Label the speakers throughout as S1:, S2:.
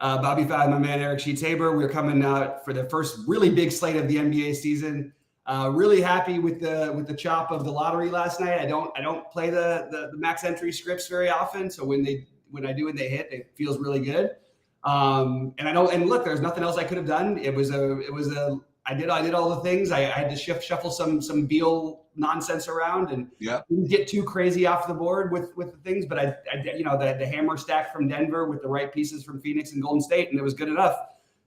S1: BobbyFi, my man Eric Sheets-Haber. We're coming out for the first really big slate of the NBA season. Really happy with the chop of the lottery last night. I don't play the max entry scripts very often, so when I do and they hit, it feels really good. And look, there's nothing else I could have done. I did all the things. I had to shuffle some Beal nonsense around and didn't get too crazy off the board with the things. But I the hammer stack from Denver with the right pieces from Phoenix and Golden State, and it was good enough.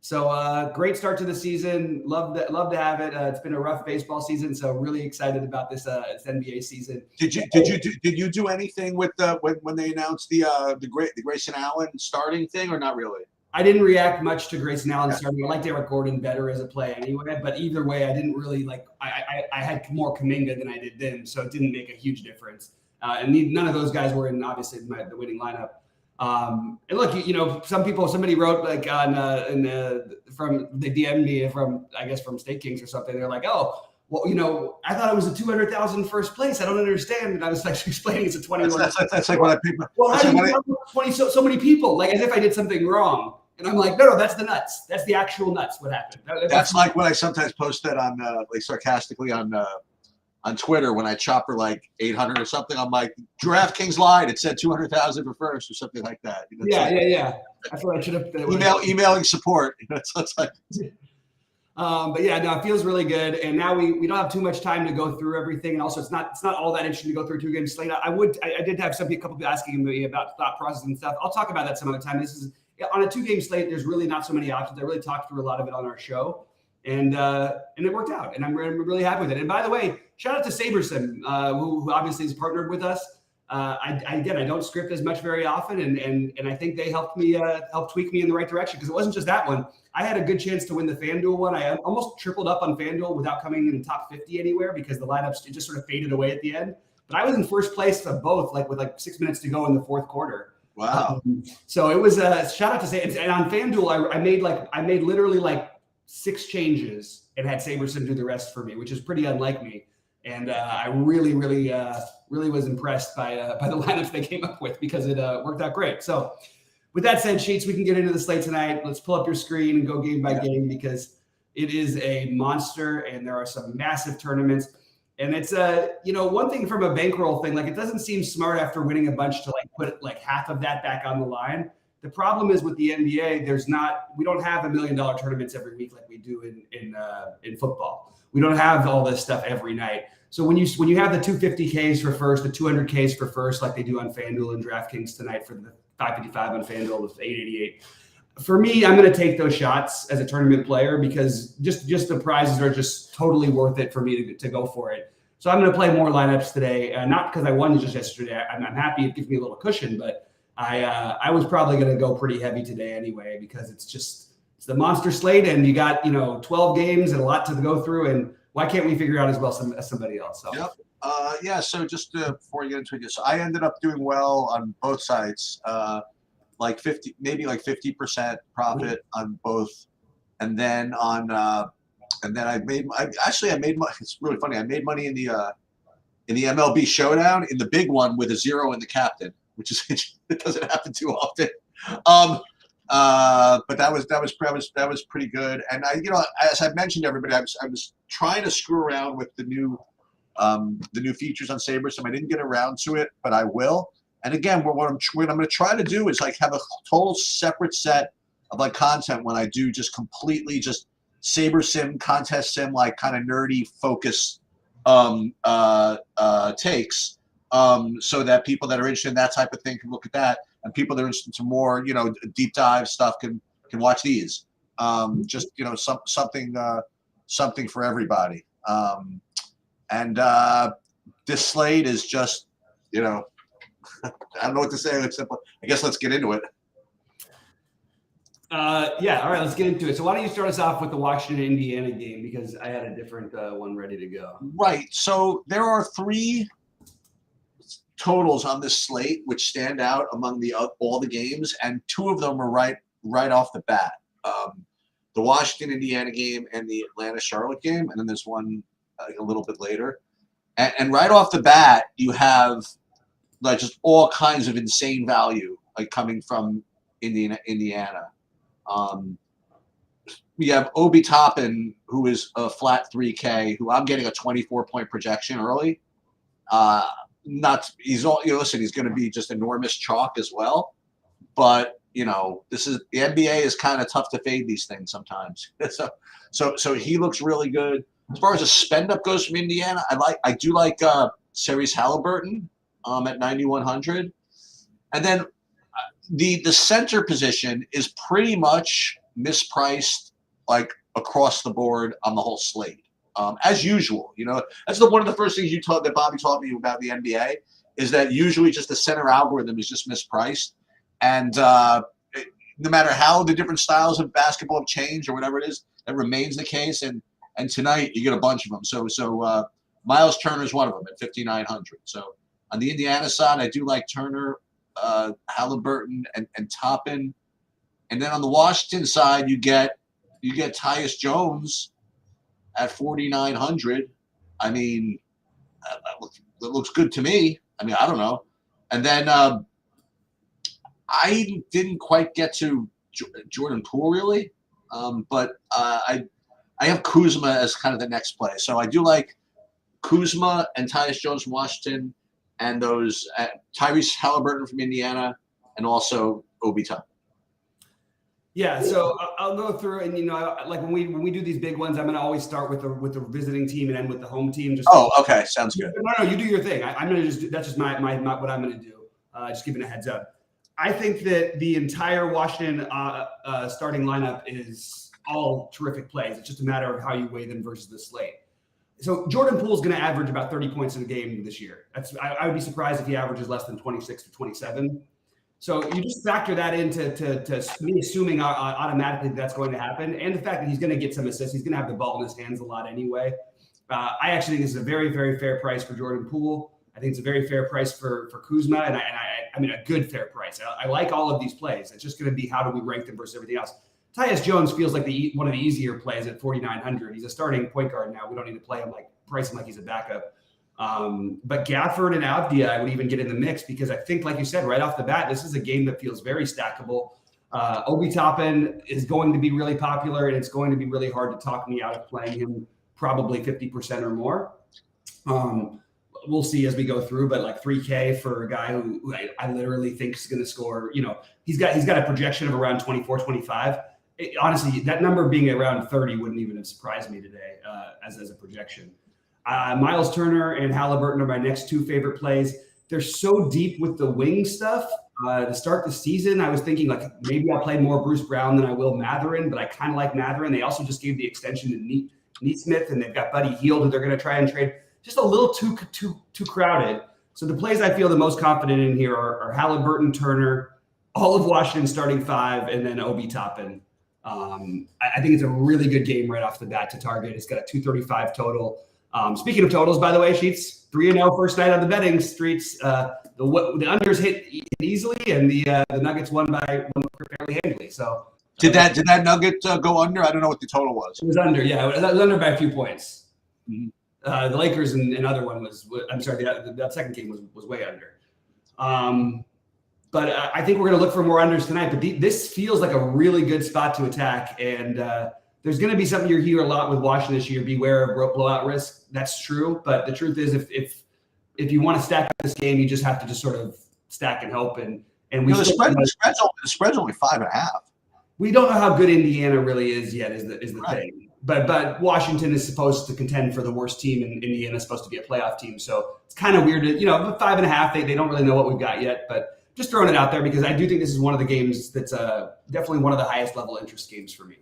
S1: So great start to the season. Love to have it. It's been a rough baseball season, so really excited about this NBA season.
S2: Did you do anything with when they announced the Grayson Allen starting thing, or not really?
S1: I didn't react much to Grayson Allen starting. I liked Eric Gordon better as a play anyway, but either way, I didn't really like. I had more Kuminga than I did them, so it didn't make a huge difference. And none of those guys were in obviously the winning lineup. And look, somebody wrote like from they DM'd me from State Kings or something. They're like, oh, well, I thought it was a 200,000 first place. I don't understand. And I was actually explaining it's a 21.
S2: That's like what I picked.
S1: Well, how do you have 20 so many people? Like as if I did something wrong. And I'm like, no, that's the nuts. That's the actual nuts. What happened?
S2: That's like what I sometimes post that on sarcastically on Twitter when I chop for like 800 or something. I'm like, DraftKings lied. It said 200,000 for first or something like that.
S1: Yeah. That's what I should have.
S2: Emailing support. It's like.
S1: But yeah, no, it feels really good. And now we don't have too much time to go through everything. And also, it's not all that interesting to go through a 2-game slate. I did have a couple people asking me about thought process and stuff. I'll talk about that some other time. This is on a 2-game slate. There's really not so many options. I really talked through a lot of it on our show, and it worked out. And I'm really happy with it. And by the way, shout out to SaberSim, who obviously has partnered with us. I don't script as much very often, and I think they helped tweak me in the right direction, because it wasn't just that one. I had a good chance to win the FanDuel one. I almost tripled up on FanDuel without coming in the top 50 anywhere, because the lineups just sort of faded away at the end. But I was in first place for both, with 6 minutes to go in the fourth quarter.
S2: Wow!
S1: So it was a shout out to say. And on FanDuel, I made literally 6 changes and had SaberSim do the rest for me, which is pretty unlike me. And I really was impressed by the lineups they came up with, because it worked out great. So with that said, Sheets, we can get into the slate tonight. Let's pull up your screen and go game by game, because it is a monster and there are some massive tournaments. And it's one thing from a bankroll thing, it doesn't seem smart after winning a bunch to put half of that back on the line. The problem is with the NBA, we don't have $1 million tournaments every week like we do in football. We don't have all this stuff every night. So when you have the 250Ks for first, the 200Ks for first, like they do on FanDuel and DraftKings tonight for the 555 on FanDuel with 888. For me, I'm going to take those shots as a tournament player, because just the prizes are just totally worth it for me to go for it. So I'm going to play more lineups today, not because I won just yesterday. I'm happy it gives me a little cushion, but I was probably going to go pretty heavy today anyway, because it's the monster slate, and you got 12 games and a lot to go through, and why can't we figure out as well as somebody else? So.
S2: Yep. So just before you get into it, so I ended up doing well on both sides, 50% profit on both, and then I made money. It's really funny. I made money in the MLB Showdown, in the big one with a 0 in the captain, which is it doesn't happen too often. But that was pretty good. And as I mentioned to everybody, I was trying to screw around with the new features on SaberSim. I didn't get around to it, but I will. And again, what I'm going to try to do is have a total separate set of content when I do just completely just SaberSim, contest sim, kind of nerdy focus takes, so that people that are interested in that type of thing can look at that, and people that are interested in more deep dive stuff can watch these. Something for everybody. And this slate is just I don't know what to say except I guess let's get into it.
S1: All right, let's get into it. So why don't you start us off with the Washington Indiana game, because I had a different one ready to go.
S2: Right. So there are 3 totals on this slate which stand out among all the games, and 2 of them are right off the bat. The Washington Indiana game and the Atlanta Charlotte game, and then there's one a little bit later. And right off the bat, you have just all kinds of insane value coming from Indiana. We have Obi Toppin, who is a flat 3K, who I'm getting a 24-point projection early. He's listen, he's going to be just enormous chalk as well. But this is the NBA is kind of tough to fade these things sometimes. So he looks really good. As far as a spend up goes from Indiana, I do like Cerise Halliburton at 9,100, and then the center position is pretty much mispriced like across the board on the whole slate. As usual, that's one of the first things that Bobby taught me about the NBA is that usually just the center algorithm is just mispriced, and no matter how the different styles of basketball have changed or whatever it is, that remains the case. And tonight you get a bunch of them. So Miles Turner is one of them at 5,900. So on the Indiana side, I do like Turner, Halliburton, and Toppin. And then on the Washington side, you get Tyus Jones at 4,900. I mean, that looks good to me. I mean, I don't know. And then I didn't quite get to Jordan Poole really, but I have Kuzma as kind of the next play. So I do like Kuzma and Tyus Jones from Washington, and those Tyrese Halliburton from Indiana, and also Obi Toppin.
S1: Yeah, so I'll go through, and like when we do these big ones, I'm going to always start with the visiting team and end with the home team.
S2: Okay, sounds good.
S1: No, you do your thing. I'm going to that's just my what I'm going to do. Just giving a heads up. I think that the entire Washington starting lineup is all terrific plays. It's just a matter of how you weigh them versus the slate. So Jordan Poole is going to average about 30 points in a game this year. I would be surprised if he averages less than 26 to 27. So you just factor that into me assuming automatically that's going to happen, and the fact that he's going to get some assists. He's going to have the ball in his hands a lot anyway. I actually think this is a very, very fair price for Jordan Poole. I think it's a very fair price for Kuzma, and I mean a good fair price. I like all of these plays. It's just going to be how do we rank them versus everything else. Tyus Jones feels like one of the easier plays at 4,900. He's a starting point guard now. We don't need to play him price him like he's a backup. But Gafford and Avdia, I would even get in the mix because I think, like you said, right off the bat, this is a game that feels very stackable. Obi Toppin is going to be really popular, and it's going to be really hard to talk me out of playing him probably 50% or more. We'll see as we go through, but like 3K for a guy who I literally think is going to score, he's got a projection of around 24, 25. Honestly, that number being around 30 wouldn't even have surprised me today as a projection. Miles Turner and Halliburton are my next two favorite plays. They're so deep with the wing stuff. To start the season, I was thinking like maybe I'll play more Bruce Brown than I will Mathurin, but I kind of like Mathurin. They also just gave the extension to Neesmith, and they've got Buddy Hield who they're going to try and trade. Just a little too crowded. So the plays I feel the most confident in here are Halliburton, Turner, all of Washington starting five, and then Obi Toppin. I think it's a really good game right off the bat to target. It's got a 235 total. Speaking of totals, by the way, Sheets 3-0 first night on the betting streets. The unders hit easily, and the Nuggets won fairly handily. So
S2: did that Nugget go under? I don't know what the total was.
S1: It was under. Yeah, it was under by a few points.
S2: Mm-hmm.
S1: The Lakers and another one was. I'm sorry, that second game was way under. But I think we're going to look for more unders tonight. But this feels like a really good spot to attack, and there's going to be something you hear a lot with Washington this year. Beware of blowout risk. That's true, but the truth is, if you want to stack this game, you just have to just sort of stack and hope. And we
S2: the spread's only 5.5.
S1: We don't know how good Indiana really is yet. Is the right thing. But Washington is supposed to contend for the worst team, and Indiana is supposed to be a playoff team. So it's kind of weird to 5.5. They don't really know what we've got yet, but. Just throwing it out there because I do think this is one of the games that's definitely one of the highest level interest games for me.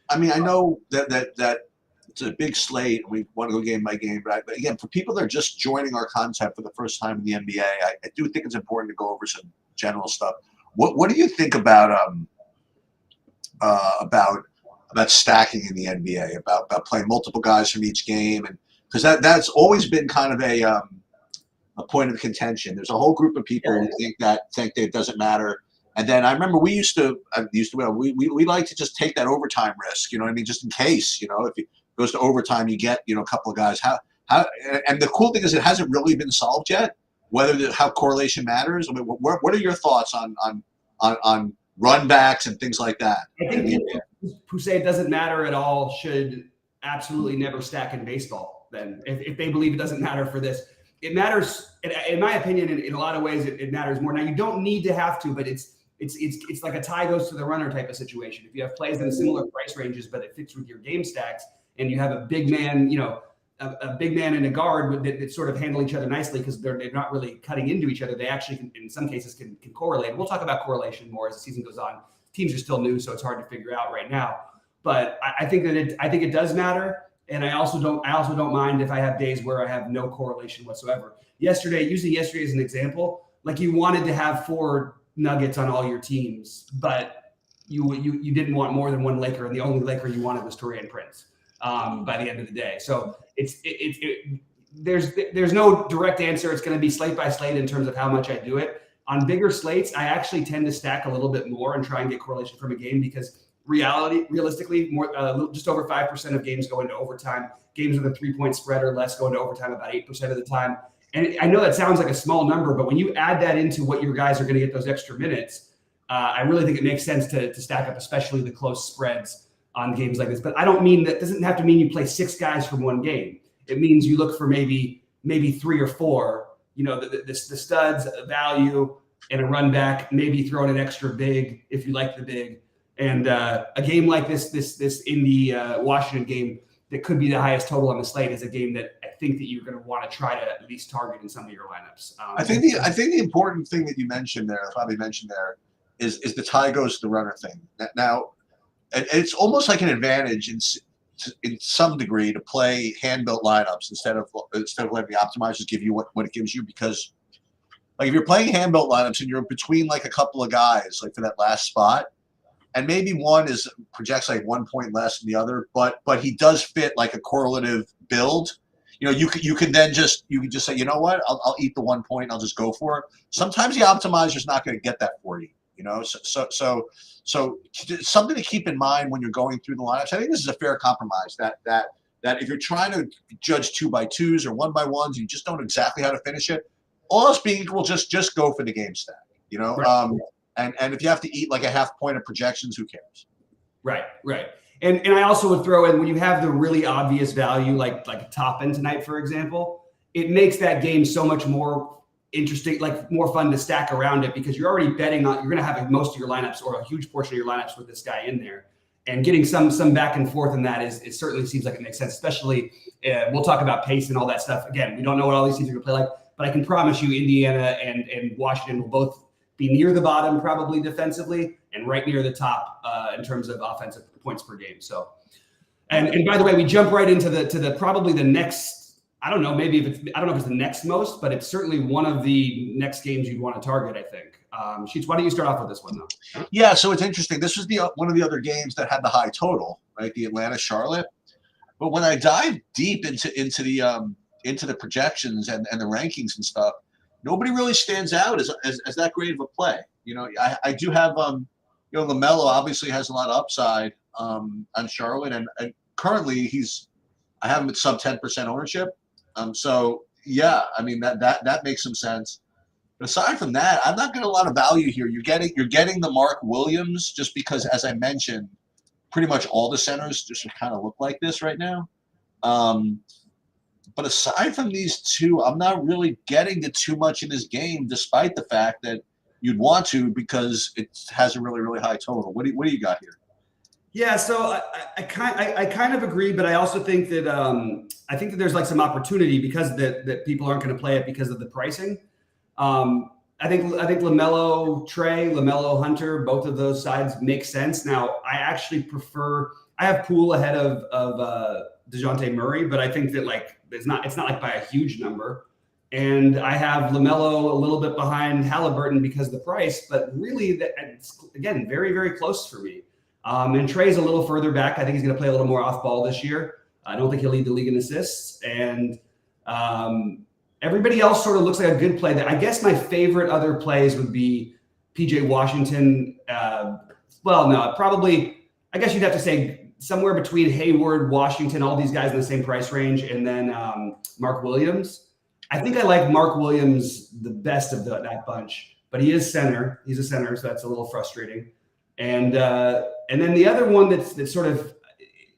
S2: I mean, I know that it's a big slate and we want to go game by game, but again, for people that are just joining our concept for the first time in the NBA, I do think it's important to go over some general stuff. What do you think about stacking in the NBA, about playing multiple guys from each game, and because that's always been kind of a point of contention. There's a whole group of people who think that it doesn't matter. And then I remember we like to just take that overtime risk, you know what I mean? Just in case, if it goes to overtime, you get, a couple of guys. And the cool thing is it hasn't really been solved yet, how correlation matters. I mean, what are your thoughts on run backs and things like that.
S1: I think people who say it doesn't matter at all should absolutely never stack in baseball. Then, if they believe it doesn't matter for this, it matters. In my opinion, in a lot of ways, it matters more. Now, you don't need to have to, but it's like a tie goes to the runner type of situation. If you have plays in similar price ranges, but it fits with your game stacks, and you have a big man, a big man and a guard that sort of handle each other nicely because they're not really cutting into each other. They actually, in some cases, can correlate. We'll talk about correlation more as the season goes on. Teams are still new, so it's hard to figure out right now. But I think that it does matter, and I also don't mind if I have days where I have no correlation whatsoever. Using yesterday as an example, like you wanted to have 4 Nuggets on all your teams, but you didn't want more than one Laker, and the only Laker you wanted was Taurean Prince by the end of the day. So there's no direct answer. It's going to be slate by slate in terms of how much I do it. On bigger slates, I actually tend to stack a little bit more and try and get correlation from a game because realistically, just over 5% of games go into overtime. Games with a 3-point spread or less go into overtime about 8% of the time. And I know that sounds like a small number, but when you add that into what your guys are going to get those extra minutes, I really think it makes sense to stack up, especially the close spreads on games like this. But I don't mean that doesn't have to mean you play 6 guys from one game. It means you look for maybe 3 or 4, the studs, value, and a run back, maybe throw in an extra big if you like the big. And a game like this Indy Washington game that could be the highest total on the slate is a game that I think that you're going to want to try to at least target in some of your lineups.
S2: I think the important thing that you mentioned there, Bobby mentioned there, is the tie goes to the runner thing. Now, it's almost like an advantage in some degree to play hand-built lineups instead of letting the optimizers give you what it gives you, because like if you're playing hand-built lineups and you're between like a couple of guys like for that last spot, and maybe one projects like 1 point less than the other, but he does fit like a correlative build. You can just say, you know what, I'll eat the 1 point and I'll just go for it. Sometimes the optimizer's not going to get that for you. So something to keep in mind when you're going through the lineups. I think this is a fair compromise that if you're trying to judge 2x2s or 1x1s, you just don't exactly how to finish it. All else being equal, just go for the game stack.
S1: Right.
S2: And if you have to eat like a half point of projections, who cares?
S1: Right. And I also would throw in when you have the really obvious value, like a top end tonight, for example, it makes that game so much more interesting, like more fun to stack around it because you're already betting on you're going to have most of your lineups or a huge portion of your lineups with this guy in there, and getting some back and forth in that it certainly seems like it makes sense. Especially we'll talk about pace and all that stuff. Again, we don't know what all these teams are going to play like, but I can promise you, Indiana and Washington will both be near the bottom probably defensively and right near the top in terms of offensive points per game. So, and by the way, we jump right into the probably the next. I don't know if it's the next most, but it's certainly one of the next games you'd want to target, I think. Sheets, why don't you start off with this one though?
S2: Yeah, so it's interesting. This was one of the other games that had the high total, right? The Atlanta-Charlotte. But when I dive deep into the projections and the rankings and stuff, nobody really stands out as that great of a play. I do have LaMelo obviously has a lot of upside on Charlotte, and currently I have him at sub 10% ownership. So yeah, I mean that makes some sense. But aside from that, I'm not getting a lot of value here. You're getting the Mark Williams just because, as I mentioned, pretty much all the centers just kind of look like this right now. But aside from these two, I'm not really getting to too much in this game, despite the fact that you'd want to because it has a really, really high total. What do you got here?
S1: Yeah, so I kind of agree, but I also think that there's like some opportunity because that people aren't going to play it because of the pricing. I think LaMelo Trey, LaMelo Hunter, both of those sides make sense. Now, I actually I have Poole ahead of DeJounte Murray, but I think that like it's not like by a huge number. And I have LaMelo a little bit behind Halliburton because of the price, but really it's again very, very close for me. And Trey's a little further back. I think he's going to play a little more off ball this year. I don't think he'll lead the league in assists. And everybody else sort of looks like a good play. I guess my favorite other plays would be PJ Washington. Probably, I guess you'd have to say somewhere between Hayward, Washington, all these guys in the same price range, and then Mark Williams. I think I like Mark Williams the best of that bunch, but he is center. He's a center, so that's a little frustrating. And then the other one that's sort of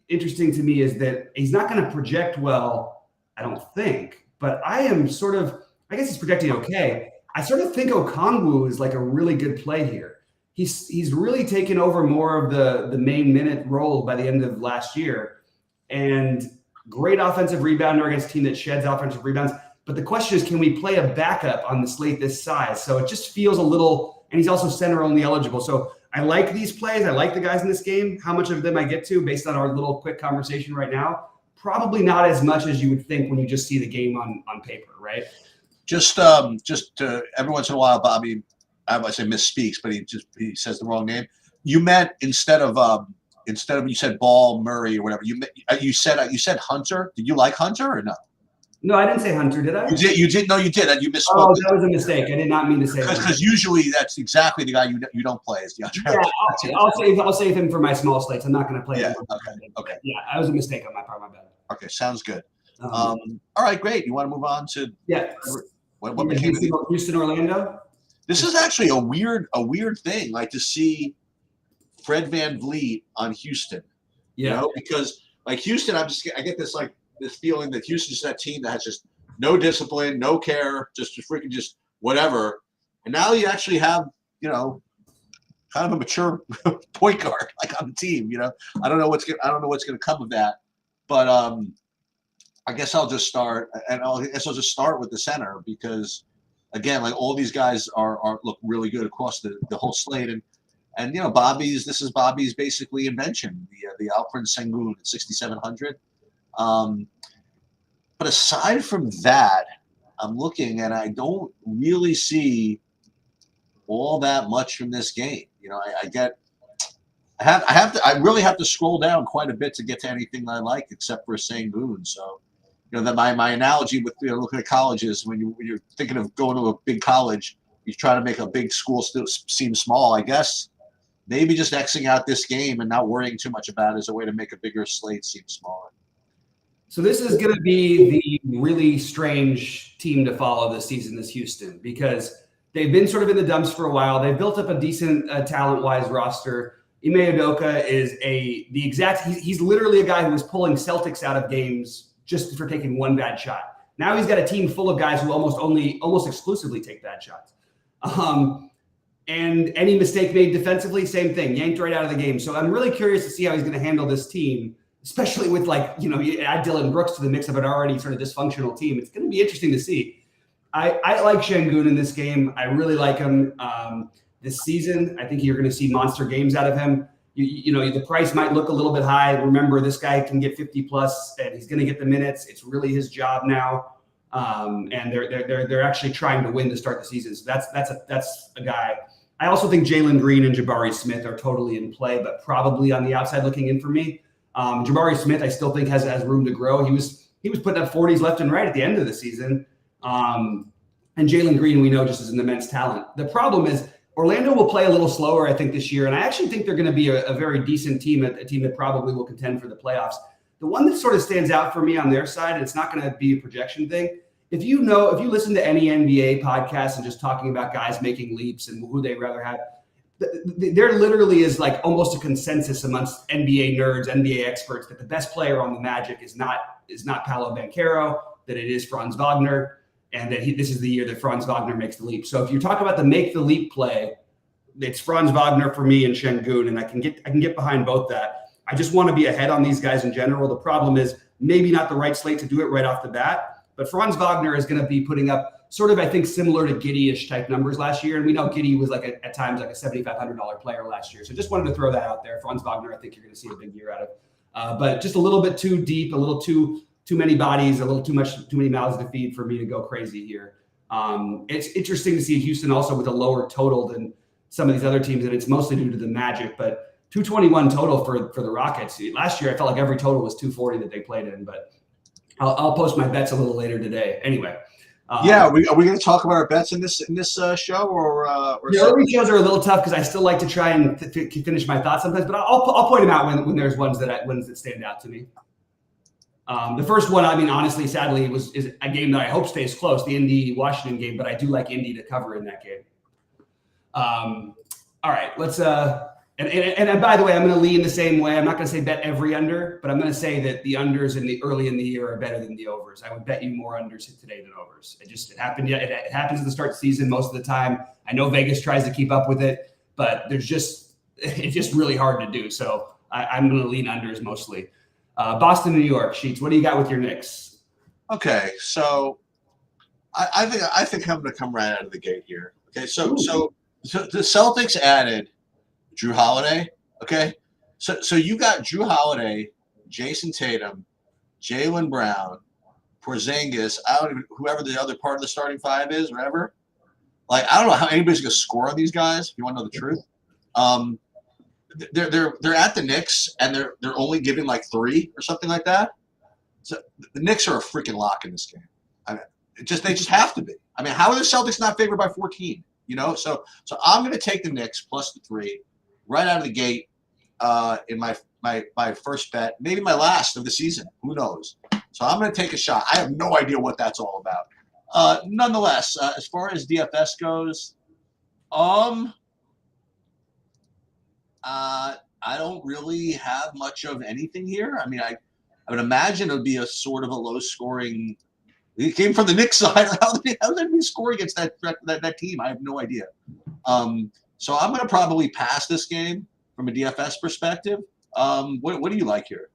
S1: interesting to me is that he's not going to project well, I don't think. But I guess he's projecting okay. I sort of think Okongwu is like a really good play here. He's really taken over more of the main minute role by the end of last year, and great offensive rebounder against a team that sheds offensive rebounds. But the question is, can we play a backup on the slate this size? So it just feels a little, and he's also center only eligible. So I like these plays. I like the guys in this game. How much of them I get to based on our little quick conversation right now? Probably not as much as you would think when you just see the game on paper, right?
S2: Just every once in a while, Bobby, I might say misspeaks, but he says the wrong name. You meant instead of you said Ball Murray or whatever. You said Hunter. Did you like Hunter or no?
S1: No, I didn't say Hunter, did I?
S2: You did. No, you did. And you misspoke.
S1: Oh, that was a mistake. I did not mean to say that.
S2: Because usually that's exactly the guy you don't play as the other.
S1: Yeah, I'll save him for my small slates. I'm not going to play him.
S2: Okay.
S1: Yeah, that was a mistake on my part. My bad.
S2: Okay, sounds good. All right, great. You want to move on to what became
S1: Houston, Orlando?
S2: This is actually a weird thing, like to see Fred VanVleet on Houston.
S1: Yeah.
S2: You know, because like Houston, I get this feeling that Houston's that team that has just no discipline, no care, just freaking just whatever. And now you actually have, kind of a mature point guard like on the team. I don't know what's gonna come of that, but I guess I'll just start, and I'll just start with the center because, again, like all these guys look really good across the whole slate, and this is Bobby's basically invention, the Alfred Sengun at 6,700. But aside from that, I'm looking and I don't really see all that much from this game. I really have to scroll down quite a bit to get to anything that I like except for Sengun. So, that my analogy with looking at colleges, when you're thinking of going to a big college, you try to make a big school still seem small. I guess maybe just Xing out this game and not worrying too much about it is a way to make a bigger slate seem smaller.
S1: So this is going to be the really strange team to follow this season, this Houston, because they've been sort of in the dumps for a while. They've built up a decent talent-wise roster. Ime Udoka is he's literally a guy who was pulling Celtics out of games just for taking one bad shot. Now he's got a team full of guys who almost exclusively take bad shots. And any mistake made defensively, same thing, yanked right out of the game. So I'm really curious to see how he's going to handle this team, especially with you add Dylan Brooks to the mix of an already sort of dysfunctional team. It's going to be interesting to see. I like Sengun in this game. I really like him this season. I think you're going to see monster games out of him. The price might look a little bit high. Remember, this guy can get 50 plus, and he's going to get the minutes. It's really his job now, and they're actually trying to win to start the season. So that's a guy. I also think Jalen Green and Jabari Smith are totally in play, but probably on the outside looking in for me. Jabari Smith, I still think has room to grow. He was putting up 40s left and right at the end of the season, and Jalen Green we know just is an immense talent. The problem is, Orlando will play a little slower, I think, this year, and I actually think they're going to be a very decent team, a team that probably will contend for the playoffs. The one that sort of stands out for me on their side, and it's not going to be a projection thing, if you listen to any NBA podcast and just talking about guys making leaps and who they'd rather have, there literally is like almost a consensus amongst NBA nerds, NBA experts that the best player on the Magic is not Paolo Banchero, that it is Franz Wagner, and that this is the year that Franz Wagner makes the leap. So if you talk about the make the leap play, it's Franz Wagner for me and Sengun, and I can get behind both that. I just want to be ahead on these guys in general. The problem is maybe not the right slate to do it right off the bat, but Franz Wagner is going to be putting up sort of, I think, similar to Giddey-ish type numbers last year. And we know Giddey was at times like a $7,500 player last year. So just wanted to throw that out there. Franz Wagner, I think you're going to see a big year out of. But just a little bit too deep, a little too many bodies, a little too many mouths to feed for me to go crazy here. It's interesting to see Houston also with a lower total than some of these other teams, and it's mostly due to the Magic. But 221 total for the Rockets. Last year, I felt like every total was 240 that they played in. But I'll post my bets a little later today. Anyway.
S2: Are we going to talk about our bets in this show or
S1: the early shows are a little tough because I still like to try and finish my thoughts sometimes, but I'll point them out when there's ones that stand out to me. The first one, I mean, honestly, sadly, is a game that I hope stays close, the Indy-Washington game, but I do like Indy to cover in that game. All right, let's And by the way, I'm going to lean the same way. I'm not going to say bet every under, but I'm going to say that the unders early in the year are better than the overs. I would bet you more unders today than overs. It happened. It happens at the start of the season most of the time. I know Vegas tries to keep up with it, but it's just really hard to do. So I'm going to lean unders mostly. Boston, New York, Sheets. What do you got with your Knicks?
S2: Okay, so I think I'm going to come right out of the gate here. Okay, so the Celtics added Drew Holiday. Okay, so you got Drew Holiday, Jason Tatum, Jaylen Brown, Porzingis. Whoever the other part of the starting five is, whatever. Like, I don't know how anybody's going to score on these guys. If you want to know the truth, they're at the Knicks and they're only giving like 3 or something like that. So the Knicks are a freaking lock in this game. I mean, they just have to be. I mean, how are the Celtics not favored by 14? You know, so I'm going to take the Knicks plus the 3 right out of the gate in my first bet, maybe my last of the season. Who knows? So I'm going to take a shot. I have no idea what that's all about. Nonetheless, as far as DFS goes, I don't really have much of anything here. I mean, I would imagine it would be a sort of a low-scoring. It came from the Knicks side. How did they score against that team? I have no idea. So I'm going to probably pass this game from a DFS perspective. What do you like here?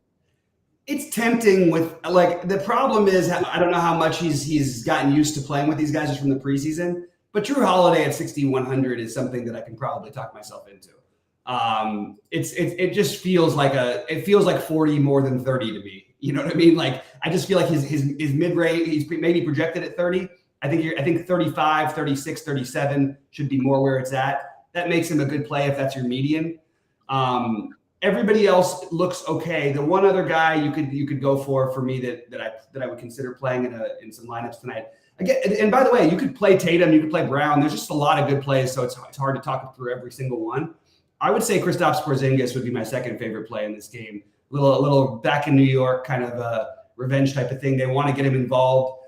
S1: It's tempting with like the problem is I don't know how much he's gotten used to playing with these guys just from the preseason, but Drew Holiday at 6,100 is something that I can probably talk myself into. It just feels like 40 more than 30 to me. You know what I mean? Like I just feel like his mid rate, he's maybe projected at 30. I think 35, 36, 37 should be more where it's at. That makes him a good play if that's your median. Everybody else looks okay. The one other guy you could go for me that I would consider playing in some lineups tonight. Again, and by the way, you could play Tatum, you could play Brown. There's just a lot of good plays, so it's hard to talk through every single one. I would say Kristaps Porzingis would be my second favorite play in this game. A little back in New York kind of a revenge type of thing. They want to get him involved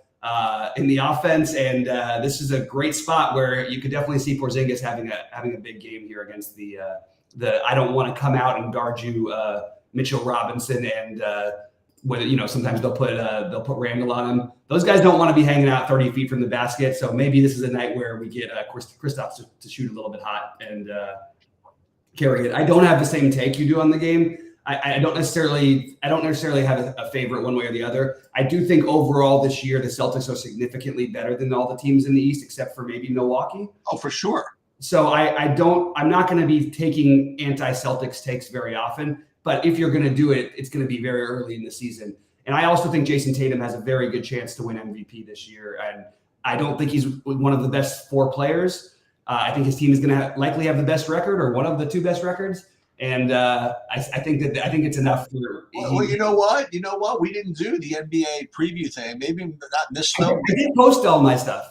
S1: in the offense, and this is a great spot where you could definitely see Porzingis having a big game here against the I don't want to come out and guard you Mitchell Robinson and whether sometimes they'll put Randall on him. Those guys don't want to be hanging out 30 feet from the basket. So maybe this is a night where we get Kristaps to shoot a little bit hot and carry it. I don't have the same take you do on the game. I don't necessarily have a favorite one way or the other. I do think overall this year the Celtics are significantly better than all the teams in the East except for maybe Milwaukee.
S2: Oh, for sure.
S1: So I'm not going to be taking anti-Celtics takes very often, but if you're going to do it, it's going to be very early in the season. And I also think Jason Tatum has a very good chance to win MVP this year. And I don't think he's one of the best 4 players. I think his team is going to likely have the best record or one of the 2 best records. And I think it's enough for.
S2: Well, you know what? We didn't do the NBA preview thing. Maybe not this though.
S1: I did post all my stuff.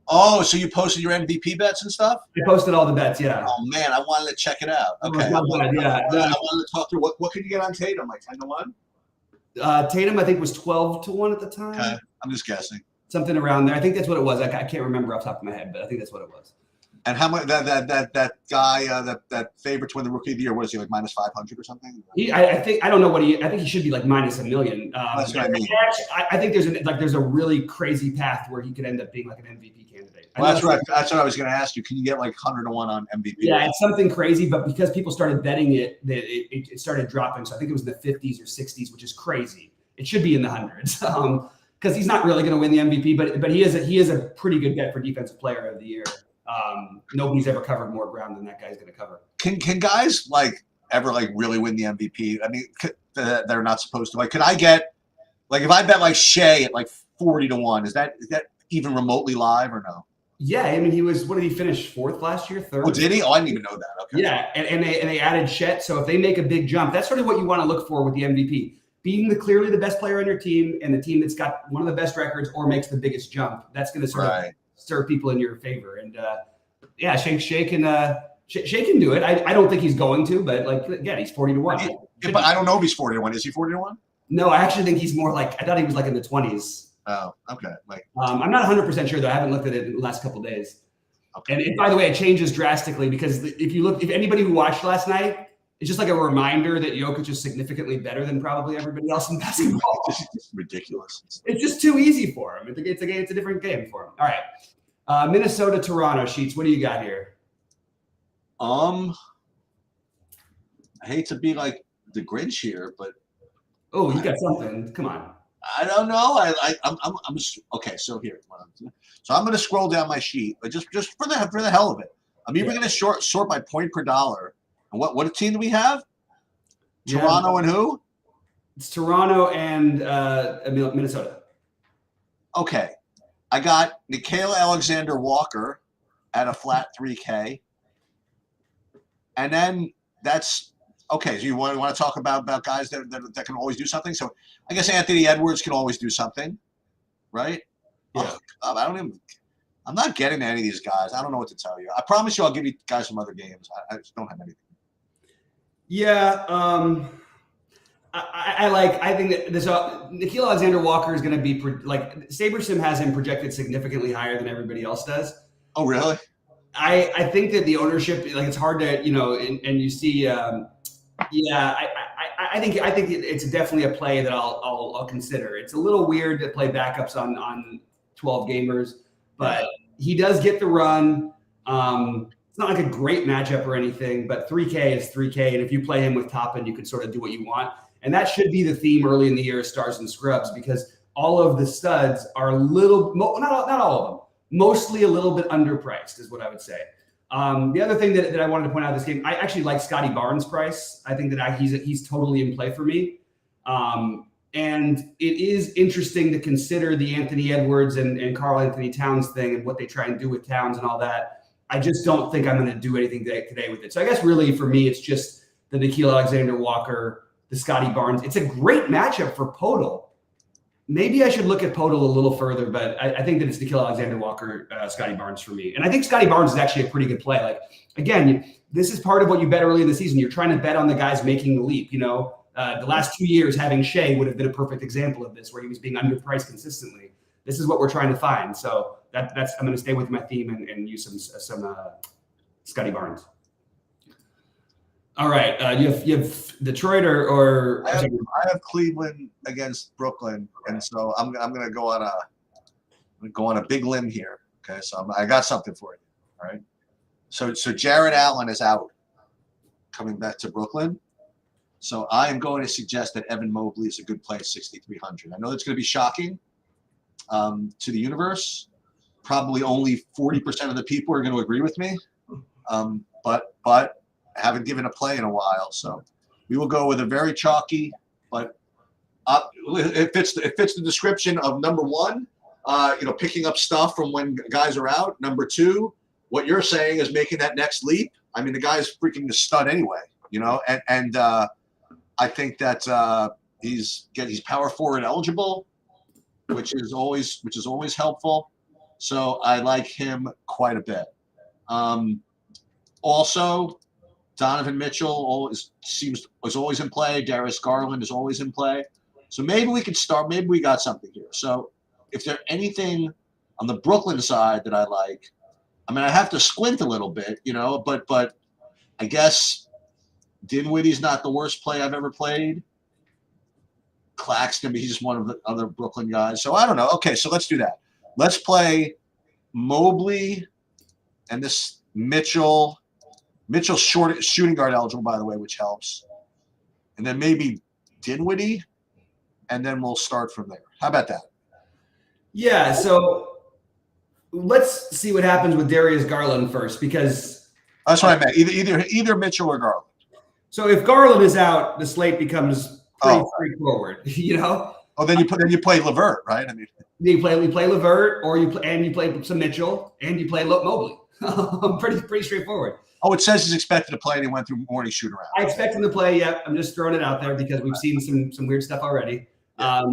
S2: Oh, so you posted your MVP bets and stuff?
S1: I posted all the bets, yeah.
S2: Oh man, I wanted to check it out. Okay, I wanted to talk through what could you get on Tatum, like 10-1?
S1: Tatum, I think was 12-1 at the time.
S2: Okay, I'm just guessing.
S1: Something around there. I think that's what it was. I can't remember off the top of my head, but I think that's what it was.
S2: And how much that guy that favorite to win the Rookie of the Year? What is he like -500 or something?
S1: I think he should be like -1 million.
S2: That's what I mean.
S1: I think there's a really crazy path where he could end up being like an MVP candidate.
S2: Well, that's what I was going to ask you. Can you get like 100-1 on MVP?
S1: Yeah, it's something crazy, but because people started betting it, it started dropping. So I think it was in the 50s or 60s, which is crazy. It should be in the hundreds because he's not really going to win the MVP, but he is a pretty good bet for Defensive Player of the Year. Nobody's ever covered more ground than that guy's going to cover.
S2: Can guys ever really win the MVP? I mean, they're not supposed to. Could I get if I bet Shea at 40-1? Is that even remotely live or no?
S1: Yeah, I mean, what did he finish 4th last year? 3rd?
S2: Oh, did he? Oh, I didn't even know that. Okay.
S1: Yeah, and they added Chet. So if they make a big jump, that's sort of what you want to look for with the MVP. Being clearly the best player on your team and the team that's got one of the best records or makes the biggest jump. That's going to sort of stir people in your favor. And Shea can do it. I don't think he's going to, but again, he's 40-1.
S2: But I don't know if he's 40-1. Is he 40-1?
S1: No, I actually think he's more I thought he was in the 20s.
S2: Oh, okay.
S1: I'm not 100% sure though. I haven't looked at it in the last couple of days.
S2: Okay.
S1: And by the way, it changes drastically because if anybody who watched last night, it's just like a reminder that Jokic is significantly better than probably everybody else in basketball.
S2: It's ridiculous.
S1: It's just too easy for him. It's a different game for him. All right. Minnesota, Toronto, Sheets. What do you got here?
S2: I hate to be like the Grinch here, but
S1: oh, you got something. Come on.
S2: I don't know. I'm okay. So here, so I'm going to scroll down my sheet, but just for the hell of it, I'm even going to sort by point per dollar. And what team do we have? Toronto and who?
S1: It's Toronto and Minnesota.
S2: Okay, I got Nickeil Alexander-Walker at a flat 3K, and then that's okay. So you want to talk about guys that can always do something? So I guess Anthony Edwards can always do something, right?
S1: Yeah.
S2: I'm not getting to any of these guys. I don't know what to tell you. I promise you, I'll give you guys some other games. I just don't have anything.
S1: Yeah, I think that this Nickeil Alexander-Walker is going to be like SaberSim has him projected significantly higher than everybody else does.
S2: Oh, really?
S1: I think that the ownership, like it's hard to, and you see, I think it's definitely a play that I'll consider. It's a little weird to play backups on 12 gamers, but he does get the run. It's not like a great matchup or anything, but 3K is 3K. And if you play him with Toppin, you can sort of do what you want. And that should be the theme early in the year of Stars and Scrubs, because all of the studs are a little, not all of them, mostly a little bit underpriced is what I would say. The other thing that I wanted to point out in this game, I actually like Scotty Barnes' price. I think that he's totally in play for me. And it is interesting to consider the Anthony Edwards and Karl Anthony Towns thing and what they try and do with Towns and all that. I just don't think I'm going to do anything today with it. So I guess really for me, it's just the Nickeil Alexander-Walker, the Scotty Barnes. It's a great matchup for Podol. Maybe I should look at Podol a little further, but I think that it's Nickeil Alexander-Walker, Scotty Barnes for me. And I think Scotty Barnes is actually a pretty good play. Like, again, this is part of what you bet early in the season. You're trying to bet on the guys making the leap. The last 2 years, having Shea would have been a perfect example of this, where he was being underpriced consistently. This is what we're trying to find. So I'm going to stay with my theme and use some Scotty Barnes. All right, you have Detroit or
S2: I have Cleveland against Brooklyn, and so I'm going to go on a big limb here. Okay, so I got something for you. All right, so Jared Allen is out, coming back to Brooklyn. So I am going to suggest that Evan Mobley is a good play at 6,300. I know that's going to be shocking to the universe. Probably only 40% of the people are going to agree with me, but I haven't given a play in a while, so we will go with a very chalky, but it fits the description of number one, picking up stuff from when guys are out. Number two, what you're saying is making that next leap. I mean, the guy's freaking a stud anyway, and I think that he's power forward eligible, which is always helpful. So I like him quite a bit. Also, Donovan Mitchell is always in play. Darius Garland is always in play. So maybe we could start. Maybe we got something here. So if there's anything on the Brooklyn side that I like, I mean, I have to squint a little bit, but I guess Dinwiddie's not the worst play I've ever played. Claxton, he's just one of the other Brooklyn guys. So I don't know. Okay, so let's do that. Let's play Mobley and this Mitchell. Mitchell's shooting guard eligible, by the way, which helps. And then maybe Dinwiddie, and then we'll start from there. How about that?
S1: Yeah, so let's see what happens with Darius Garland first, because
S2: that's what I meant. Either Mitchell or Garland.
S1: So if Garland is out, the slate becomes pretty straightforward,
S2: Oh, then you play LeVert, right? I mean,
S1: you play LeVert, or you play some Mitchell, and you play Mobley. pretty straightforward.
S2: Oh, it says he's expected to play, and he went through morning shoot around.
S1: I expect him to play. Yeah, I'm just throwing it out there because we've seen some weird stuff already.
S2: Yeah.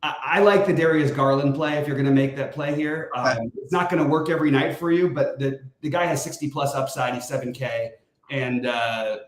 S1: I like the Darius Garland play if you're going to make that play here. It's not going to work every night for you, but the guy has 60 plus upside. He's 7K, and I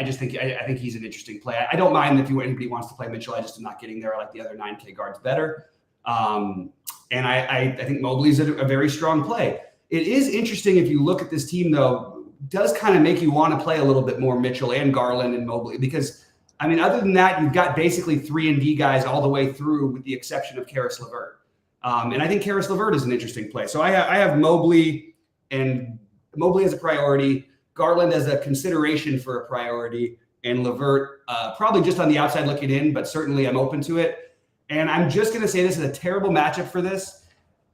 S1: just think I think he's an interesting play. I don't mind if anybody wants to play Mitchell. I just am not getting there. I like the other 9K guards better. And I think Mobley's a very strong play. It is interesting if you look at this team, though. does kind of make you want to play a little bit more Mitchell and Garland and Mobley, because I mean, other than that, you've got basically 3-and-D guys all the way through, with the exception of Karis LeVert. And I think Karis LeVert is an interesting play. So I have Mobley as a priority, Garland as a consideration for a priority, and LeVert probably just on the outside looking in, but certainly I'm open to it. And I'm just going to say this is a terrible matchup for this.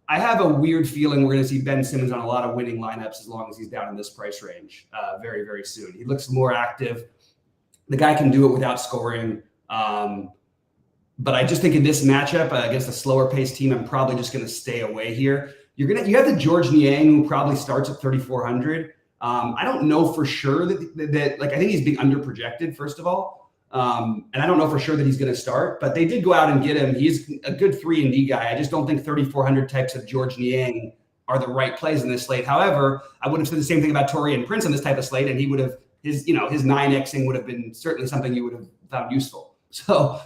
S1: I have a weird feeling we're going to see Ben Simmons on a lot of winning lineups as long as he's down in this price range very, very soon. He looks more active. The guy can do it without scoring. But I just think in this matchup against a slower paced team, I'm probably just going to stay away here. You have the George Niang, who probably starts at 3,400. I don't know for sure that I think he's being underprojected, first of all. And I don't know for sure that he's going to start, but they did go out and get him. He's a good 3-and-D guy. I just don't think 3,400 types of George Niang are the right plays in this slate. However, I would have said the same thing about Taurean Prince on this type of slate, and he would have his 9Xing would have been certainly something you would have found useful. So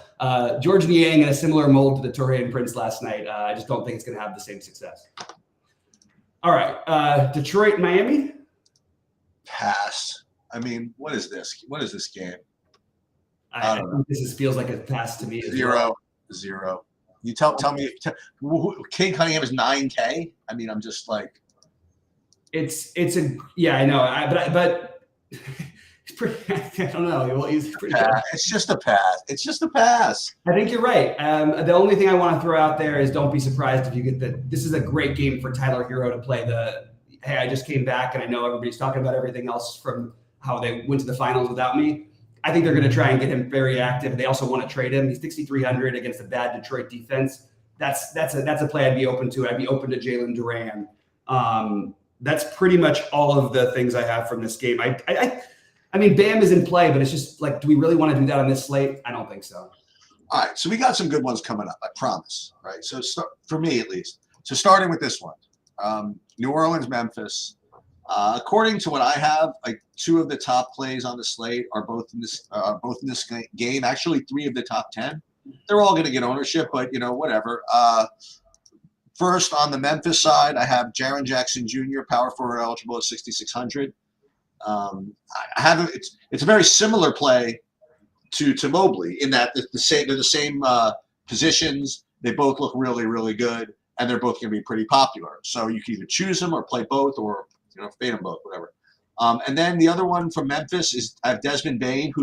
S1: George Niang in a similar mold to the Taurean Prince last night. I just don't think it's going to have the same success. All right, Detroit, Miami.
S2: Pass. I mean, what is this? What is this game?
S1: I think this feels like a pass to me.
S2: Zero. You tell me. King Cunningham is 9K. I mean, I'm just like.
S1: I know. But he's pretty. I don't know. Well, he's pretty.
S2: It's just a pass.
S1: I think you're right. The only thing I want to throw out there is don't be surprised if you get this is a great game for Tyler Hero to play hey, I just came back and I know everybody's talking about everything else from how they went to the finals without me. I think they're going to try and get him very active. They also want to trade him. He's 6,300 against a bad Detroit defense. That's a play I'd be open to. I'd be open to Jalen Duran. That's pretty much all of the things I have from this game. I mean, Bam is in play, but it's just like, do we really want to do that on this slate? I don't think so.
S2: All right, so we got some good ones coming up, I promise. Right, so for me at least. So starting with this one, New Orleans, Memphis. According to what I have, like 2 of the top plays on the slate are both in this game. Actually, 3 of the top 10. They're all going to get ownership, but whatever. First, on the Memphis side, I have Jaren Jackson Jr. power forward eligible at 6,600. It's a very similar play to Mobley in that they're the same positions. They both look really, really good, and they're both going to be pretty popular. So you can either choose them or play both, or fade them both, whatever. And then the other one from Memphis is I have Desmond Bane,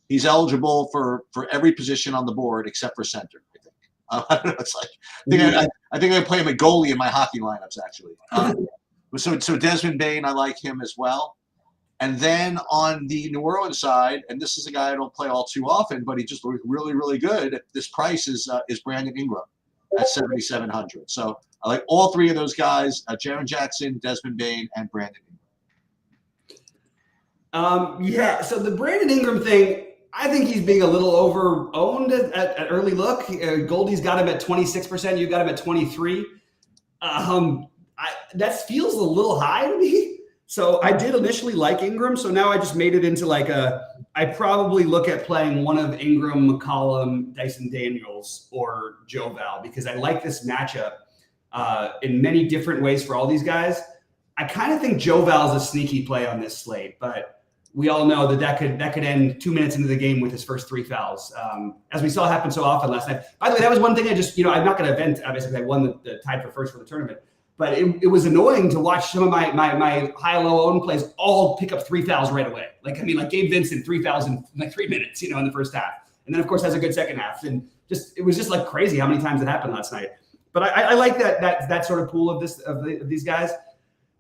S2: he's eligible for every position on the board except for center. I don't know. It's like I think I play him a goalie in my hockey lineups actually. So Desmond Bane, I like him as well. And then on the New Orleans side, and this is a guy I don't play all too often, but he just looked really, really good. This price is Brandon Ingram at 7,700. So I like all 3 of those guys: Jaren Jackson, Desmond Bane, and Brandon Ingram.
S1: So the Brandon Ingram thing, I think he's being a little over-owned at early look. Goldie's got him at 26%. You've got him at 23%. That feels a little high to me. So I did initially like Ingram. So now I just made it into I probably look at playing one of Ingram, McCollum, Dyson Daniels, or Joe Val, because I like this matchup in many different ways for all these guys. I kind of think Joe Val is a sneaky play on this slate, but we all know that could end 2 minutes into the game with his first 3 fouls, as we saw happen so often last night. By the way, that was one thing I just, I'm not going to vent. Obviously, I won the tied for first for the tournament, but it was annoying to watch some of my high-low own plays all pick up 3 fouls right away. Like Gabe Vincent, 3 fouls in 3 minutes, in the first half. And then, of course, has a good second half. And it was just like crazy how many times it happened last night. But I like that sort of pool of these guys.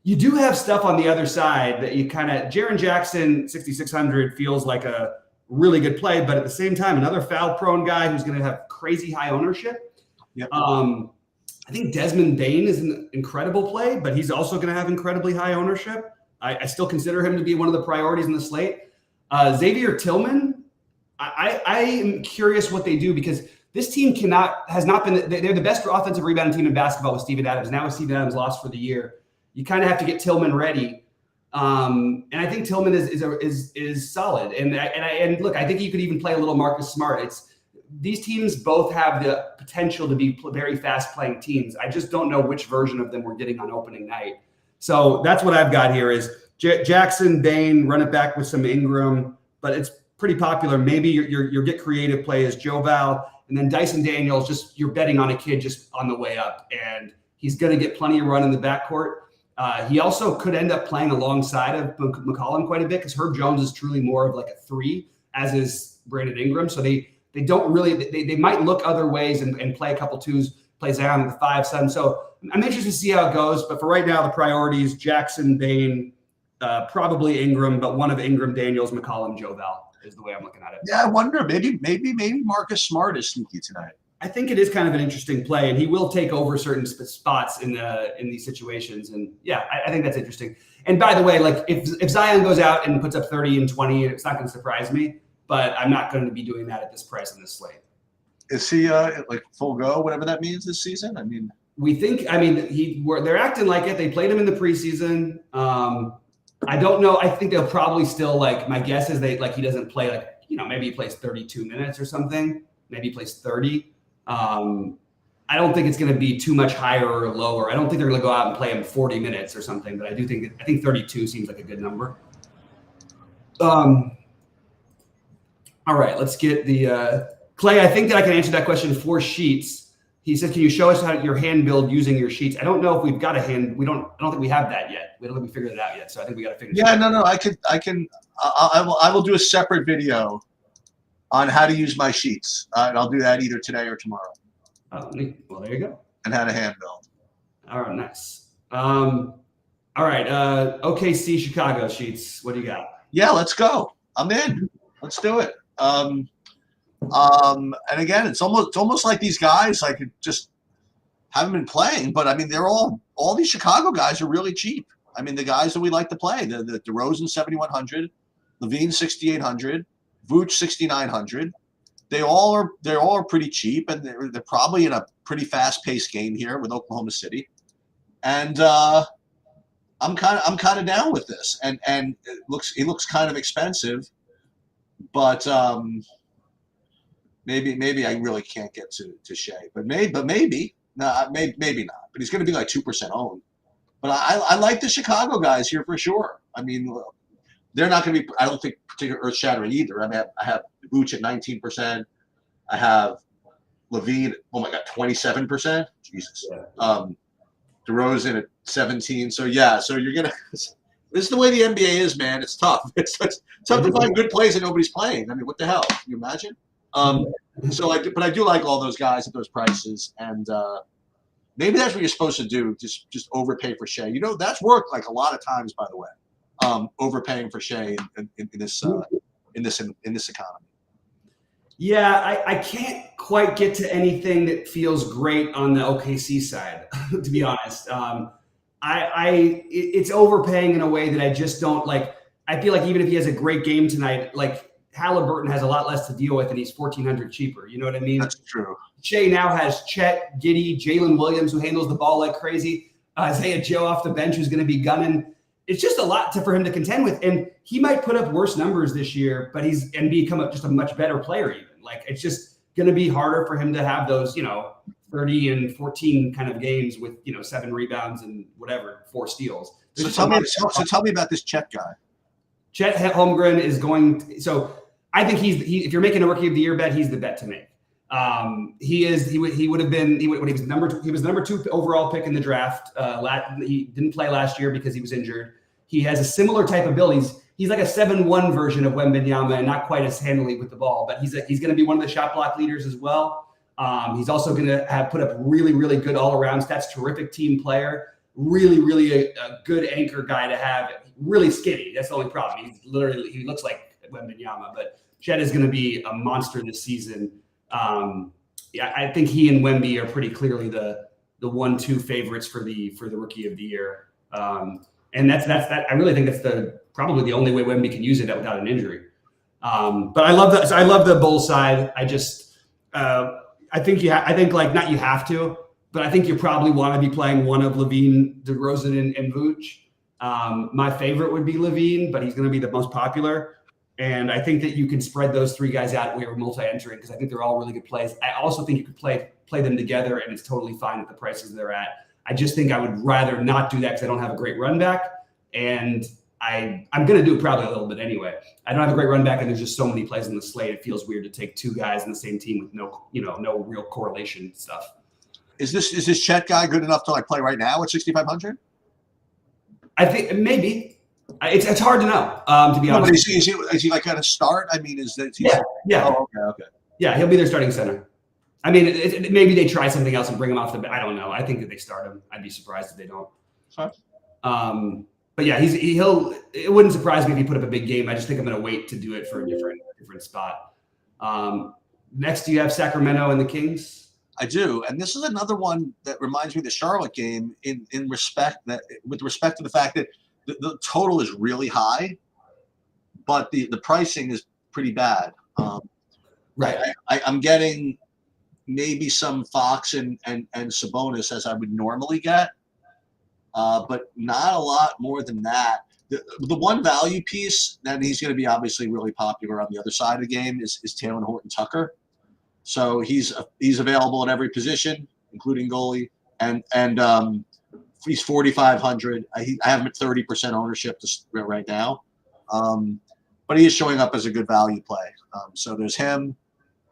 S1: You do have stuff on the other side that you kind of – Jaren Jackson, 6,600, feels like a really good play. But at the same time, another foul-prone guy who's going to have crazy high ownership.
S2: Yep.
S1: I think Desmond Bane is an incredible play, but he's also going to have incredibly high ownership. I still consider him to be one of the priorities in the slate. Xavier Tillman, I am curious what they do, because this team has not been – they're the best offensive rebounding team in basketball with Steven Adams. Now with Steven Adams lost for the year, you kind of have to get Tillman ready. And I think Tillman is solid. And look, I think you could even play a little Marcus Smart. These teams both have the potential to be very fast playing teams. I just don't know which version of them we're getting on opening night. So that's what I've got here is Jackson, Bain, run it back with some Ingram, but it's pretty popular. Maybe your get creative play is Joe Val, and then Dyson Daniels. Just you're betting on a kid just on the way up, and he's going to get plenty of run in the backcourt. He also could end up playing alongside of McCollum quite a bit because Herb Jones is truly more of like a 3, as is Brandon Ingram. So they don't really they might look other ways and play a couple 2s, plays down at the 5, 7. So I'm interested to see how it goes. But for right now, the priorities: Jackson, Bain, probably Ingram, but one of Ingram, Daniels, McCollum, Joe Val is the way I'm looking at it.
S2: Yeah, I wonder maybe Marcus Smart is sneaky tonight.
S1: I think it is kind of an interesting play, and he will take over certain spots in these situations. And yeah, I think that's interesting. And by the way, like if Zion goes out and puts up 30 and 20, it's not going to surprise me. But I'm not going to be doing that at this price in this slate.
S2: Is he like full go, whatever that means this season? I mean,
S1: they're acting like it. They played him in the preseason. I don't know. I think they'll probably still my guess is he doesn't play maybe he plays 32 minutes or something. Maybe he plays 30. I don't think it's going to be too much higher or lower. I don't think they're going to go out and play him 40 minutes or something, but I think 32 seems like a good number. All right, let's get the Clay. I think that I can answer that question for Sheets. He said, "Can you show us how your hand build using your Sheets?" I don't know if we've got a hand. I don't think we have that yet. We don't think we figured it out yet. So I think we got to figure it out.
S2: Yeah, no. I will do a separate video on how to use my sheets. And I'll do that either today or tomorrow.
S1: Oh, neat. Well, there you go.
S2: And how to hand build.
S1: All right, nice. All right, OKC Chicago Sheets. What do you got?
S2: Yeah, let's go. I'm in. Let's do it. And again, it's almost like these guys just haven't been playing, but I mean, they're all these Chicago guys are really cheap. I mean, the guys that we like to play, the DeRozan 7,100, Levine 6,800, Vooch 6,900. They're all pretty cheap, and they're probably in a pretty fast-paced game here with Oklahoma City. And I'm kind of down with this. And it looks kind of expensive, but maybe I really can't get to Shea. But maybe not. But he's going to be like 2% owned. But I like the Chicago guys here for sure. I mean, they're not going to be, I don't think, particularly earth-shattering either. I mean, I have Vooch at 19%. I have Levine, 27%. Jesus.
S1: Yeah.
S2: DeRozan at 17. So you're going to – this is the way the NBA is, man. It's tough. It's tough to find good plays that nobody's playing. I mean, what the hell? Can you imagine? But I do like all those guys at those prices. And maybe that's what you're supposed to do, just overpay for Shea. That's worked a lot of times, by the way. Overpaying for Shea in this economy.
S1: Yeah, I can't quite get to anything that feels great on the OKC side, to be honest. It's overpaying in a way that I just don't like. I feel like even if he has a great game tonight, Halliburton has a lot less to deal with, and he's $1,400 cheaper. You know what I mean?
S2: That's true.
S1: Shea now has Chet, Giddey, Jalen Williams, who handles the ball like crazy. Isaiah Joe off the bench, who's going to be gunning. It's just a lot for him to contend with, and he might put up worse numbers this year, but become just a much better player. Even it's just going to be harder for him to have those 30 and 14 kind of games with 7 rebounds and 4 steals.
S2: So tell me about this Chet guy.
S1: Chet Holmgren is going. So I think if you're making a rookie of the year bet, he's the bet to make. He was number 2 overall pick in the draft. He didn't play last year because he was injured. He has a similar type of abilities. He's like a 7-1 version of Wembanyama and not quite as handily with the ball, but he's going to be one of the shot block leaders as well. He's also going to put up really, really good all-around stats, terrific team player, really, really a good anchor guy to have, really skinny. That's the only problem. He looks like Wembanyama, but Chet is going to be a monster this season. I think he and Wemby are pretty clearly the 1-2 favorites for the rookie of the year. And that's I really think that's probably the only way Wemby can use it without an injury. But I love that. I love the Bulls side. I just I think not you have to, but I think you probably want to be playing one of Levine, DeRozan, and Vooch. My favorite would be Levine, but he's going to be the most popular. And I think that you can spread those 3 guys out where we're multi-entering because I think they're all really good plays. I also think you could play them together, and it's totally fine at the prices they're at. I just think I would rather not do that because I don't have a great run back. And I'm going to do it probably a little bit anyway. I don't have a great run back, and there's just so many plays on the slate. It feels weird to take two guys in the same team with no real correlation stuff.
S2: Is this Chet guy good enough to like play right now at 6,500?
S1: I think maybe. It's hard to know, to be honest.
S2: Is he like going to start? I mean,
S1: yeah.
S2: Oh, okay.
S1: Yeah, he'll be their starting center. I mean, maybe they try something else and bring him off the bench. I don't know. I think that they start him. I'd be surprised if they don't.
S2: Sorry.
S1: But yeah, it wouldn't surprise me if he put up a big game. I just think I'm going to wait to do it for a different spot. Next, you have Sacramento and the Kings.
S2: I do, and this is another one that reminds me of the Charlotte game with respect to the fact that the total is really high, but the pricing is pretty bad.
S1: Right.
S2: I'm getting maybe some Fox and Sabonis as I would normally get, but not a lot more than that. The one value piece, and he's going to be obviously really popular on the other side of the game, is Taylor Horton-Tucker. So he's available at every position, including goalie, and he's 4,500. I have him at 30% ownership right now, but he is showing up as a good value play. So there's him,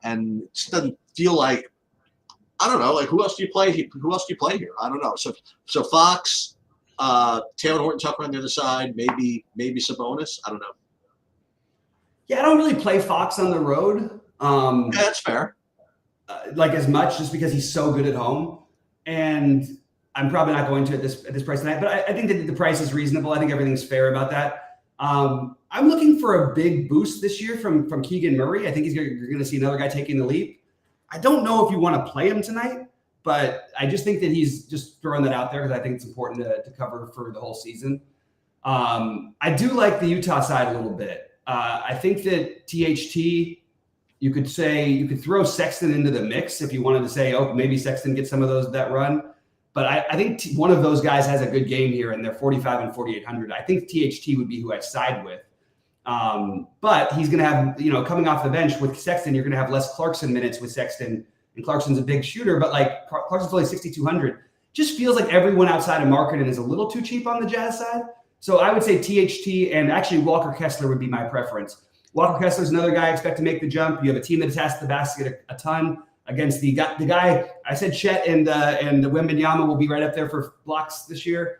S2: and it just doesn't feel like, I don't know, like who else do you play? Who else do you play here? I don't know. So Fox, Taylor Horton-Tucker on the other side, maybe Sabonis. I don't know.
S1: Yeah, I don't really play Fox on the road.
S2: Yeah, that's fair.
S1: Like as much, just because he's so good at home, and I'm probably not going to at this price tonight. But I think that the price is reasonable. I think everything's fair about that. I'm looking for a big boost this year from Keegan Murray. I think you're going to see another guy taking the leap. I don't know if you want to play him tonight, but I just think that he's just throwing that out there because I think it's important to cover for the whole season. I do like the Utah side a little bit. I think that THT. You could throw Sexton into the mix if you wanted to say, oh, maybe Sexton gets some of that run. But I think one of those guys has a good game here, and they're 4,500 and 4,800. I think THT would be who I side with. But he's going to have, coming off the bench with Sexton, you're going to have less Clarkson minutes with Sexton. And Clarkson's a big shooter, but like Clarkson's only 6,200. Just feels like everyone outside of Markkanen is a little too cheap on the Jazz side. So I would say THT and actually Walker Kessler would be my preference. Walker Kessler's another guy I expect to make the jump. You have a team that attacks the basket a ton against the guy. I said Chet and the Wembanyama will be right up there for blocks this year.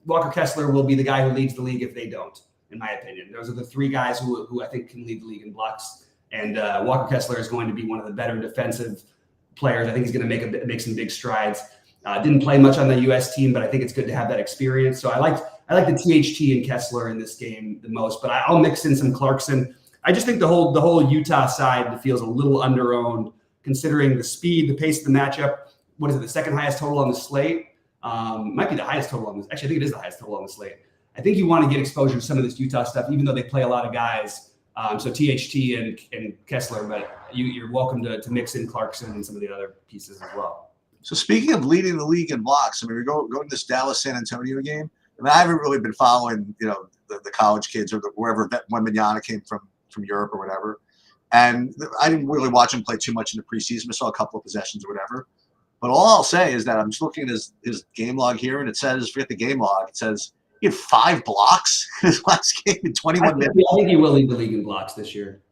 S1: Walker Kessler will be the guy who leads the league if they don't, in my opinion. Those are the three guys who I think can lead the league in blocks. And Walker Kessler is going to be one of the better defensive players. I think he's going to make some big strides. Didn't play much on the U.S. team, but I think it's good to have that experience. So I like the THT and Kessler in this game the most, but I'll mix in some Clarkson. I just think the whole Utah side feels a little underowned considering the speed, the pace of the matchup. What is it? The second highest total on the slate. Might be the highest total on this. Actually, I think it is the highest total on the slate. I think you want to get exposure to some of this Utah stuff, even though they play a lot of guys. So THT and Kessler, but you're welcome to mix in Clarkson and some of the other pieces as well.
S2: So speaking of leading the league in blocks, I mean, we go to this Dallas San Antonio game. I mean, I haven't really been following, the college kids or wherever Wembanyama came from Europe or whatever. And I didn't really watch him play too much in the preseason. I saw a couple of possessions or whatever. But all I'll say is that I'm just looking at his game log here, and it says, forget the game log, it says he had 5 blocks in his last game in 21 minutes.
S1: I think he will lead the league in blocks this year.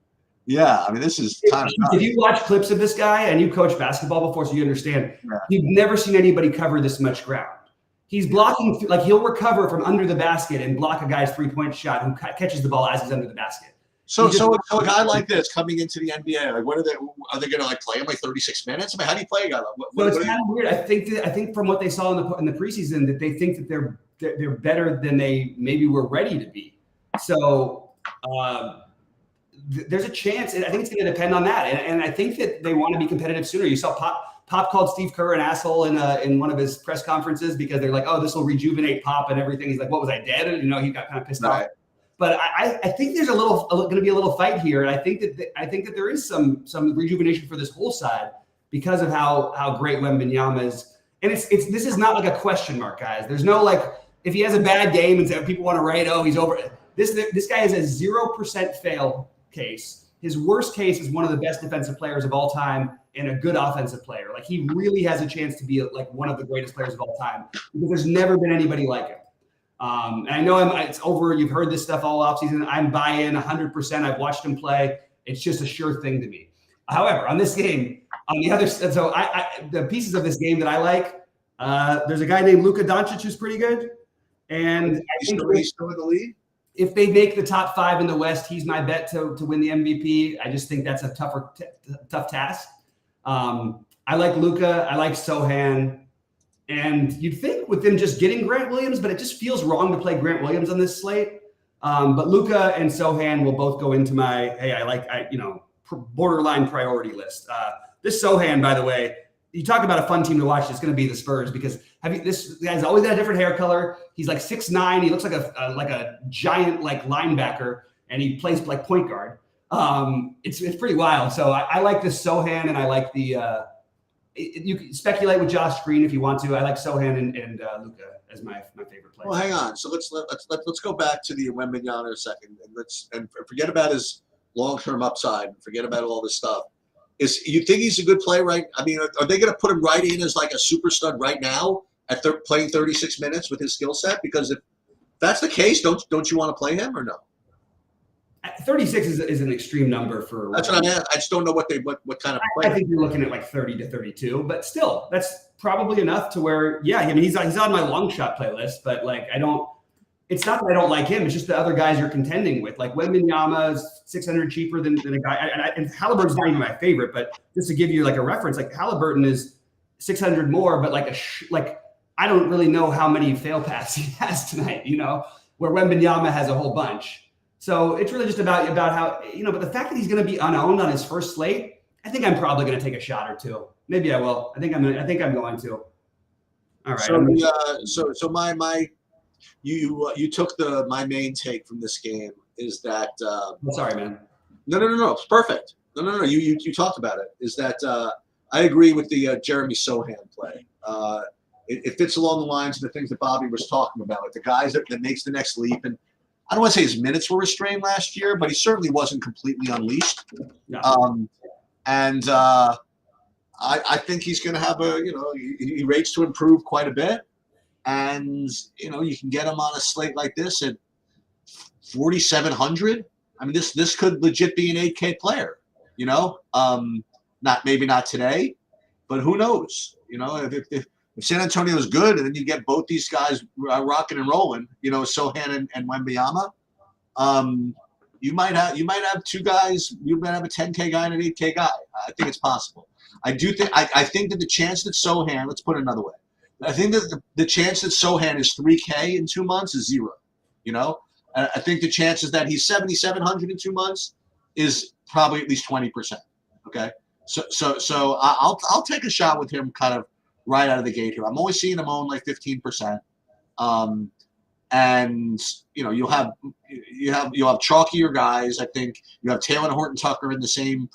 S2: Yeah, I mean, this is kind of
S1: if you watch clips of this guy and you coach basketball before, so you understand, You've never seen anybody cover this much ground. He's blocking, like he'll recover from under the basket and block a guy's 3-point shot who catches the ball as he's under the basket.
S2: So a guy like this coming into the NBA, like, what are they going to like play him like 36 minutes? I mean, how do you play a guy like?
S1: It's kind of weird. I think from what they saw in the preseason that they think that they're better than they maybe were ready to be. So there's a chance. I think it's going to depend on that, and I think that they want to be competitive sooner. You saw Pop called Steve Kerr an asshole in one of his press conferences because they're like, oh, this will rejuvenate Pop and everything. He's like, what was I dead? He got kind of pissed off. But I think there's going to be a little fight here, and I think that there is some rejuvenation for this whole side because of how great Wembanyama is. And this is not like a question mark, guys. There's no like if he has a bad game and people want to write, oh, he's over. This guy is a 0% fail case. His worst case is one of the best defensive players of all time and a good offensive player. Like he really has a chance to be like one of the greatest players of all time because there's never been anybody like him. And I know it's over. You've heard this stuff all offseason. I'm buy-in 100%. I've watched him play. It's just a sure thing to me. However, on this game, on the other, so the pieces of this game that I like, there's a guy named Luka Doncic who's pretty good. And
S2: he's still in the league.
S1: If they make the top 5 in the West, he's my bet to win the MVP. I just think that's a tough task. I like Luka. I like Sohan. And you'd think with them just getting Grant Williams, but it just feels wrong to play Grant Williams on this slate. But Luka and Sohan will both go into my, borderline priority list. This Sohan, by the way, you talk about a fun team to watch. It's going to be the Spurs because this guy's always had a different hair color. He's like 6'9". He looks like a giant like linebacker, and he plays like point guard. It's pretty wild. So I like this Sohan, and I like the. You can speculate with Josh Green if you want to. I like Sohan and Luka as my favorite players.
S2: Well, hang on. So let's go back to the Wembanyama a second, and forget about his long-term upside, and forget about all this stuff. You think he's a good player, right? I mean, are they going to put him right in as like a super stud right now at playing 36 minutes with his skill set? Because if that's the case, don't you want to play him or no?
S1: 36 is an extreme number for.
S2: That's what I'm at. I just don't know what kind of
S1: play. I think you're looking at like 30 to 32, but still, that's probably enough to where, yeah, I mean, he's on my long shot playlist, but like it's not that I don't like him. It's just the other guys you're contending with. Like Wembanyama is 600 cheaper than a guy, and Halliburton's not even my favorite. But just to give you like a reference, like Halliburton is 600 more, but like I don't really know how many fail paths he has tonight. Where Wembanyama has a whole bunch. So it's really just about how, but the fact that he's going to be unowned on his first slate, I think I'm probably going to take a shot or two. Maybe I will. I think I'm going to. All right.
S2: So you took my main take from this game is that.
S1: I'm sorry, man.
S2: No. It's perfect. No. You talked about it. Is that I agree with the Jeremy Sohan play. It fits along the lines of the things that Bobby was talking about, like the guys that makes the next leap. And I don't want to say his minutes were restrained last year, but he certainly wasn't completely unleashed. Yeah. I think he's going to have he rates to improve quite a bit. And, you can get him on a slate like this at 4,700. I mean, this could legit be an 8K player, maybe not today, but who knows? If San Antonio is good, and then you get both these guys rocking and rolling, Sohan and Wembanyama, you might have two guys. You might have a 10K guy and an 8K guy. I think it's possible. I think that the chance that Sohan, let's put it another way, I think that the chance that Sohan is 3K in 2 months is 0. I think the chances that he's 7,700 in 2 months is probably at least 20%. Okay, so I'll take a shot with him kind of right out of the gate here. I'm only seeing him own like 15%. And you'll have chalkier guys. I think you have Taylor Horton Tucker in the same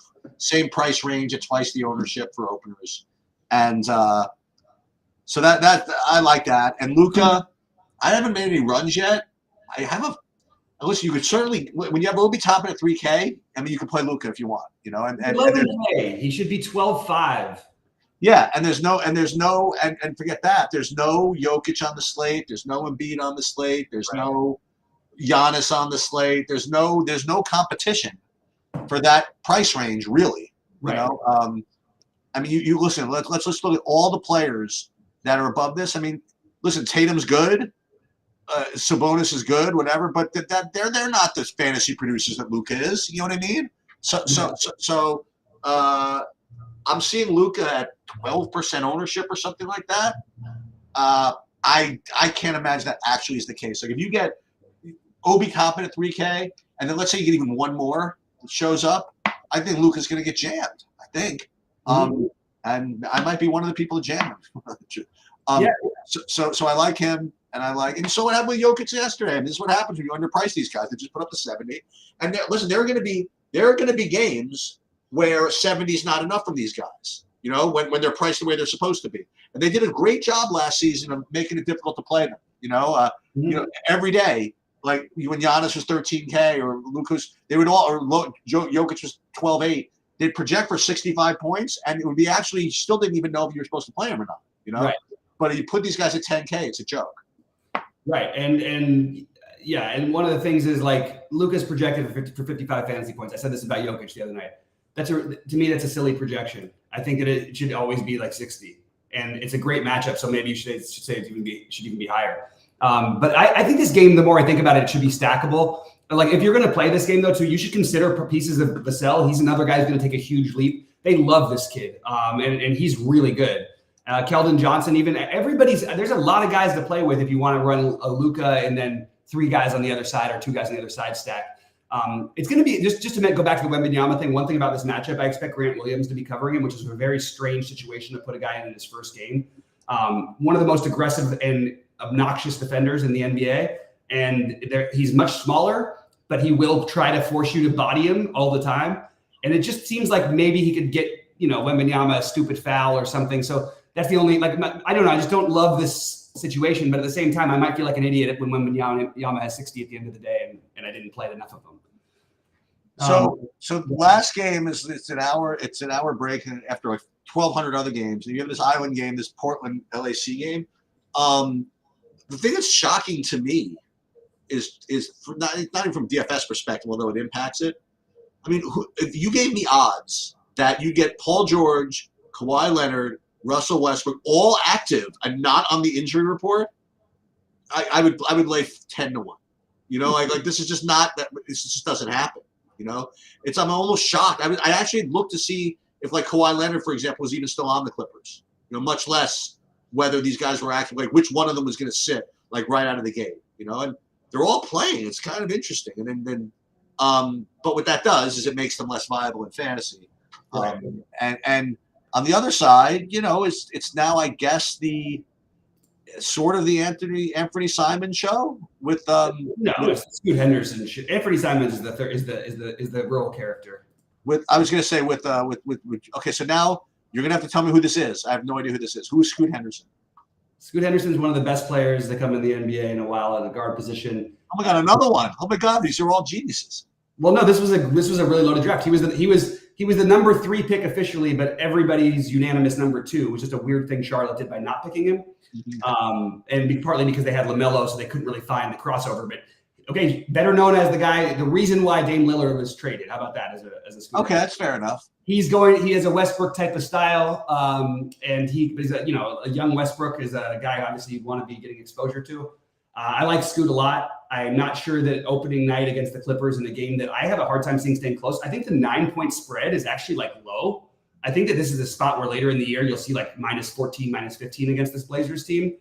S2: price range at twice the ownership for openers. And so that I like that. And Luka, I haven't made any runs yet. Listen, you could certainly, when you have Obi Toppin at 3K, I mean, you can play Luka if you want, and
S1: he should be 12.5.
S2: Yeah, and forget that. There's no Jokic on the slate. There's no Embiid on the slate. There's no Giannis on the slate. There's no competition for that price range, really.
S1: Right.
S2: I mean, you listen. Let's look at all the players that are above this. I mean, listen, Tatum's good. Sabonis is good, whatever, but they're not the fantasy producers that Luka is. You know what I mean? So I'm seeing Luka at 12% ownership or something like that. I can't imagine that actually is the case. Like if you get Obi Toppin at 3K, and then let's say you get even one more that shows up, I think Luka's going to get jammed. I think, and I might be one of the people to jam him. So I like him. And so what happened with Jokic yesterday? And this is what happens when you underprice these guys. They just put up the 70. And listen, there are going to be games where 70 is not enough from these guys. When they're priced the way they're supposed to be. And they did a great job last season of making it difficult to play them. Every day, like when Giannis was 13K or Luka's, they would all, or Jokic was 12.8. They'd project for 65 points, and it would be actually you still didn't even know if you were supposed to play him or not.
S1: Right.
S2: But if you put these guys at 10K, it's a joke.
S1: Right. And yeah, and one of the things is like Luka's projected for 55 fantasy points. I said this about Jokic the other night. To me, that's a silly projection. I think that it should always be like 60. And it's a great matchup, so maybe you should say it should even be higher. But I think this game, the more I think about it, it should be stackable. Like if you're going to play this game though, too, you should consider pieces of Vassell. He's another guy who's going to take a huge leap. They love this kid, and he's really good. Keldon Johnson, even there's a lot of guys to play with if you want to run a Luka and then 3 guys on the other side or 2 guys on the other side stack. It's going to be just to go back to the Wembanyama thing. One thing about this matchup, I expect Grant Williams to be covering him, which is a very strange situation to put a guy in his first game. One of the most aggressive and obnoxious defenders in the NBA, and he's much smaller, but he will try to force you to body him all the time. And it just seems like maybe he could get Wembanyama a stupid foul or something. So that's the only I don't know. I just don't love this situation, but at the same time, I might feel like an idiot when Wembanyama has 60 at the end of the day, and I didn't play enough of them.
S2: So the last game it's an hour break after like 1,200 other games. And you have this island game, this Portland LAC game. The thing that's shocking to me is not even from DFS perspective, although it impacts it. I mean, if you gave me odds that you get Paul George, Kawhi Leonard, Russell Westbrook all active and not on the injury report, I would lay 10 to 1. Like this is just not that. This just doesn't happen. I'm almost shocked. I actually looked to see if like Kawhi Leonard, for example, was even still on the Clippers. Much less whether these guys were active, like which one of them was going to sit like right out of the gate. And they're all playing. It's kind of interesting. And then but what that does is it makes them less viable in fantasy.
S1: Right.
S2: And on the other side, it's now I guess the sort of the Anthony Simon show with
S1: it's Scoot Henderson. Anthony Simon is the role character.
S2: I was going to say with okay, so now you're going to have to tell me who this is. I have no idea who this is. Who is Scoot Henderson?
S1: Scoot Henderson is one of the best players that come in the NBA in a while at the guard position.
S2: Oh my God, another one! Oh my God, these are all geniuses.
S1: Well, no, this was a really loaded draft. He was the number 3 pick officially, but everybody's unanimous number 2, which is a weird thing Charlotte did by not picking him, and partly because they had LaMelo, so they couldn't really find the crossover. But okay, better known as the reason why Dame Lillard was traded. How about that as a Scoot?
S2: Okay, that's fair enough.
S1: He has a Westbrook type of style, and he's a young Westbrook is a guy obviously you want to be getting exposure to. I like Scoot a lot. I'm not sure that opening night against the Clippers in a game that I have a hard time seeing staying close. I think the 9-point spread is actually like low. I think that this is a spot where later in the year you'll see like -14, -15 against this Blazers team.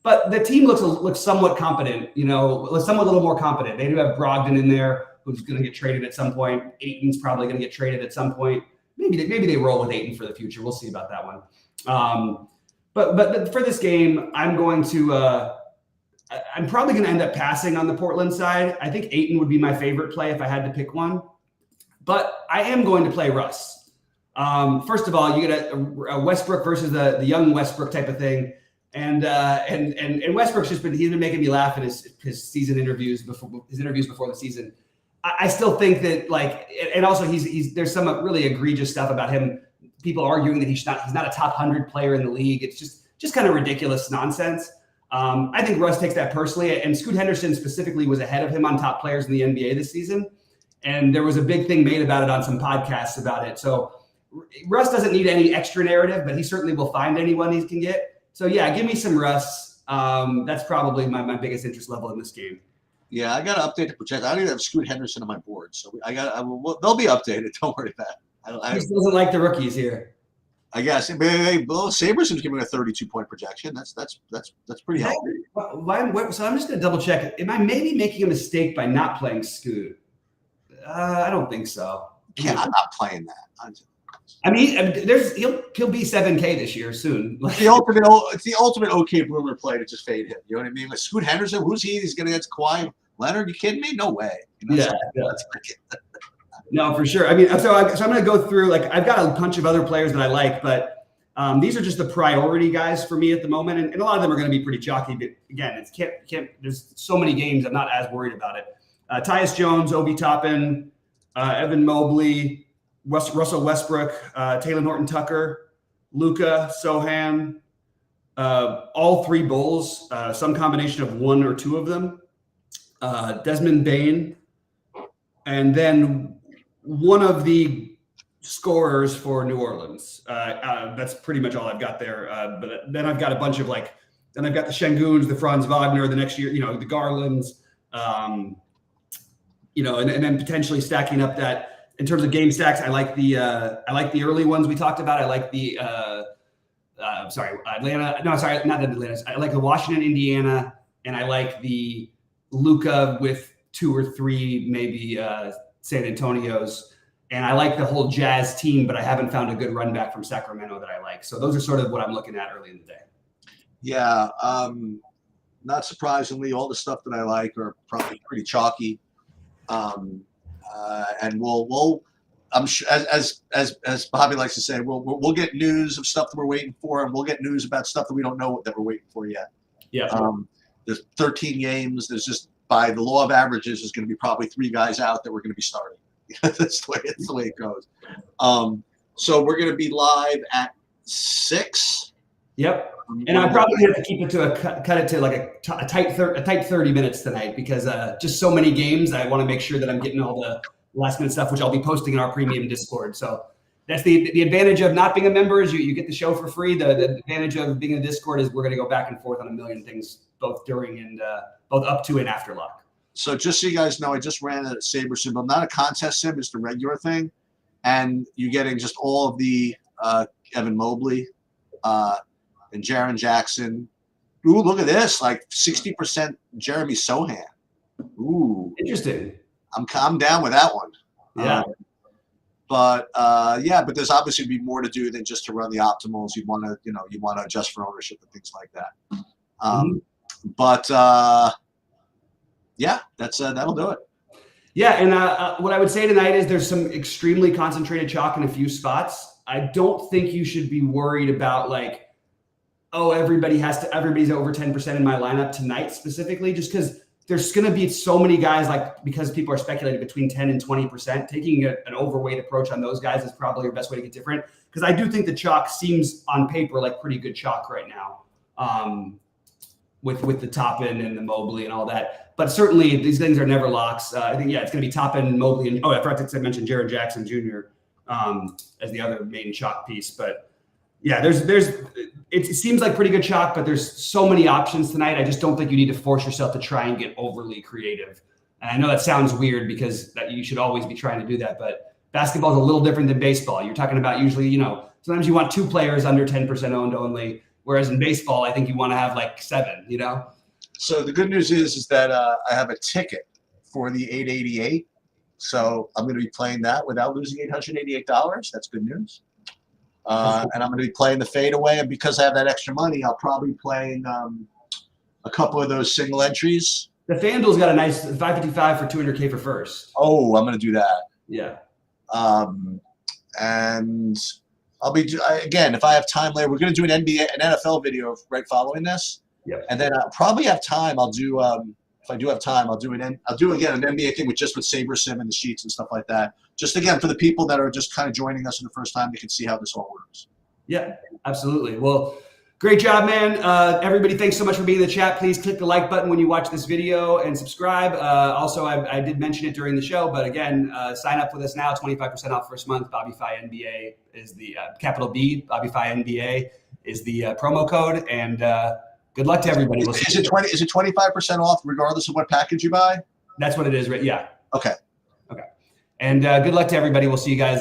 S1: But the team looks somewhat competent, somewhat a little more competent. They do have Brogdon in there who's going to get traded at some point. Ayton's probably going to get traded at some point. Maybe they roll with Ayton for the future. We'll see about that one. But for this game, I'm probably going to end up passing on the Portland side. I think Ayton would be my favorite play if I had to pick one. But I am going to play Russ. First of all, you get a Westbrook versus the young Westbrook type of thing. And Westbrook's he's been making me laugh in his season interviews before the season. I still think that and also there's some really egregious stuff about him. People arguing that he's not a top 100 player in the league. It's just kind of ridiculous nonsense. I think Russ takes that personally, and Scoot Henderson specifically was ahead of him on top players in the NBA this season. And there was a big thing made about it on some podcasts about it. So Russ doesn't need any extra narrative, but he certainly will find anyone he can get. So yeah, give me some Russ. That's probably my biggest interest level in this game.
S2: Yeah, I got to update the project. I don't even have Scoot Henderson on my board, so they'll be updated. Don't worry about it.
S1: He just doesn't like the rookies here.
S2: I guess. Saberson's giving a 32-point projection. That's pretty healthy.
S1: So I'm just going to double check. Am I maybe making a mistake by not playing Scoot? I don't think so.
S2: Yeah, I'm not playing that.
S1: I mean, he'll be 7K this year soon.
S2: It's the ultimate OK Boomer play to just fade him. You know what I mean? Like Scoot Henderson, who's he? He's going to get Kawhi Leonard. You kidding me? No way.
S1: Yeah. No, for sure. I mean, so I'm going to go through. I've got a bunch of other players that I like, but these are just the priority guys for me at the moment, and a lot of them are going to be pretty chalky. But again, it's can't. There's so many games. I'm not as worried about it. Tyus Jones, Obi Toppin, Evan Mobley, Russell Westbrook, Taylor Horton Tucker, Luka, Sohan, All three Bulls, some combination of one or two of them. Desmond Bain, and then one of the scorers for New Orleans. That's pretty much all I've got there. But then I've got a bunch of then I've got the Şengüns, the Franz Wagner, the next year, the Garlands, and then potentially stacking up that in terms of game stacks. I like the early ones we talked about. I like the Atlanta. No, sorry, not Atlanta. I like the Washington, Indiana, and I like the Luka with 2 or 3 maybe San Antonios. And I like the whole Jazz team, but I haven't found a good run back from Sacramento that I like. So those are sort of what I'm looking at early in the day.
S2: Yeah, not surprisingly, all the stuff that I like are probably pretty chalky. And I'm sure, as Bobby likes to say, we'll get news of stuff that we're waiting for, and we'll get news about stuff that we don't know that we're waiting for yet.
S1: Yeah.
S2: There's 13 games. There's just, by the law of averages, there's going to be probably 3 guys out that we're going to be starting. That's the way it goes. So we're going to be live at 6.
S1: Yep. And I'm probably going to have to keep it to cut it to like a tight 30 minutes tonight, because just so many games. I want to make sure that I'm getting all the last minute stuff, which I'll be posting in our premium Discord. So that's the advantage of not being a member, is you get the show for free. The advantage of being in the Discord is we're going to go back and forth on a million things, both during and both up to and after lock. So
S2: just so you guys know, I just ran a Saber symbol, not a contest sim, it's the regular thing. And you're getting just all of the Evan Mobley and Jaren Jackson. Ooh, look at this, like 60% Jeremy Sohan. Ooh.
S1: Interesting.
S2: I'm down with that one.
S1: Yeah.
S2: But there's obviously be more to do than just to run the optimals. You want to adjust for ownership and things like that. Yeah, that'll do it.
S1: Yeah, and what I would say tonight is there's some extremely concentrated chalk in a few spots. I don't think you should be worried about everybody's over 10% in my lineup tonight specifically, just because there's going to be so many guys, because people are speculating between 10 and 20%. Taking an overweight approach on those guys is probably your best way to get different, because I do think the chalk seems on paper like pretty good chalk right now, with the top end and the Mobley and all that. But certainly these things are never locks. I think, it's going to be top end Mobley. And I forgot to mention Jaren Jackson Jr. As the other main chalk piece. But yeah, it seems like pretty good chalk, but there's so many options tonight. I just don't think you need to force yourself to try and get overly creative. And I know that sounds weird, because you should always be trying to do that. But basketball is a little different than baseball. You're talking about usually, sometimes you want 2 players under 10% owned only. Whereas in baseball, I think you want to have 7,
S2: So the good news is that I have a ticket for the 888. So I'm going to be playing that without losing $888. That's good news. And I'm going to be playing the fadeaway. And because I have that extra money, I'll probably be playing a couple of those single entries.
S1: The FanDuel's got a nice 555 for 200K for first.
S2: Oh, I'm going to do that.
S1: Yeah.
S2: And I'll be, again, if I have time later, we're going to do an NFL video right following this.
S1: Yep.
S2: And then I'll probably have time. I'll do, if I do have time, I'll do again an NBA thing with Saber Sim and the sheets and stuff like that. Just again, for the people that are just kind of joining us for the first time, they can see how this all works.
S1: Yeah, absolutely. Well, great job, man. Everybody, thanks so much for being in the chat. Please click the like button when you watch this video and subscribe. Also, I did mention it during the show, but again, sign up with us now, 25% off first month. BobbyFi NBA is the capital B. BobbyFi NBA is the promo code, and good luck to everybody.
S2: Is it 25% off regardless of what package you buy?
S1: That's what it is, right? Yeah.
S2: Okay.
S1: And good luck to everybody. We'll see you guys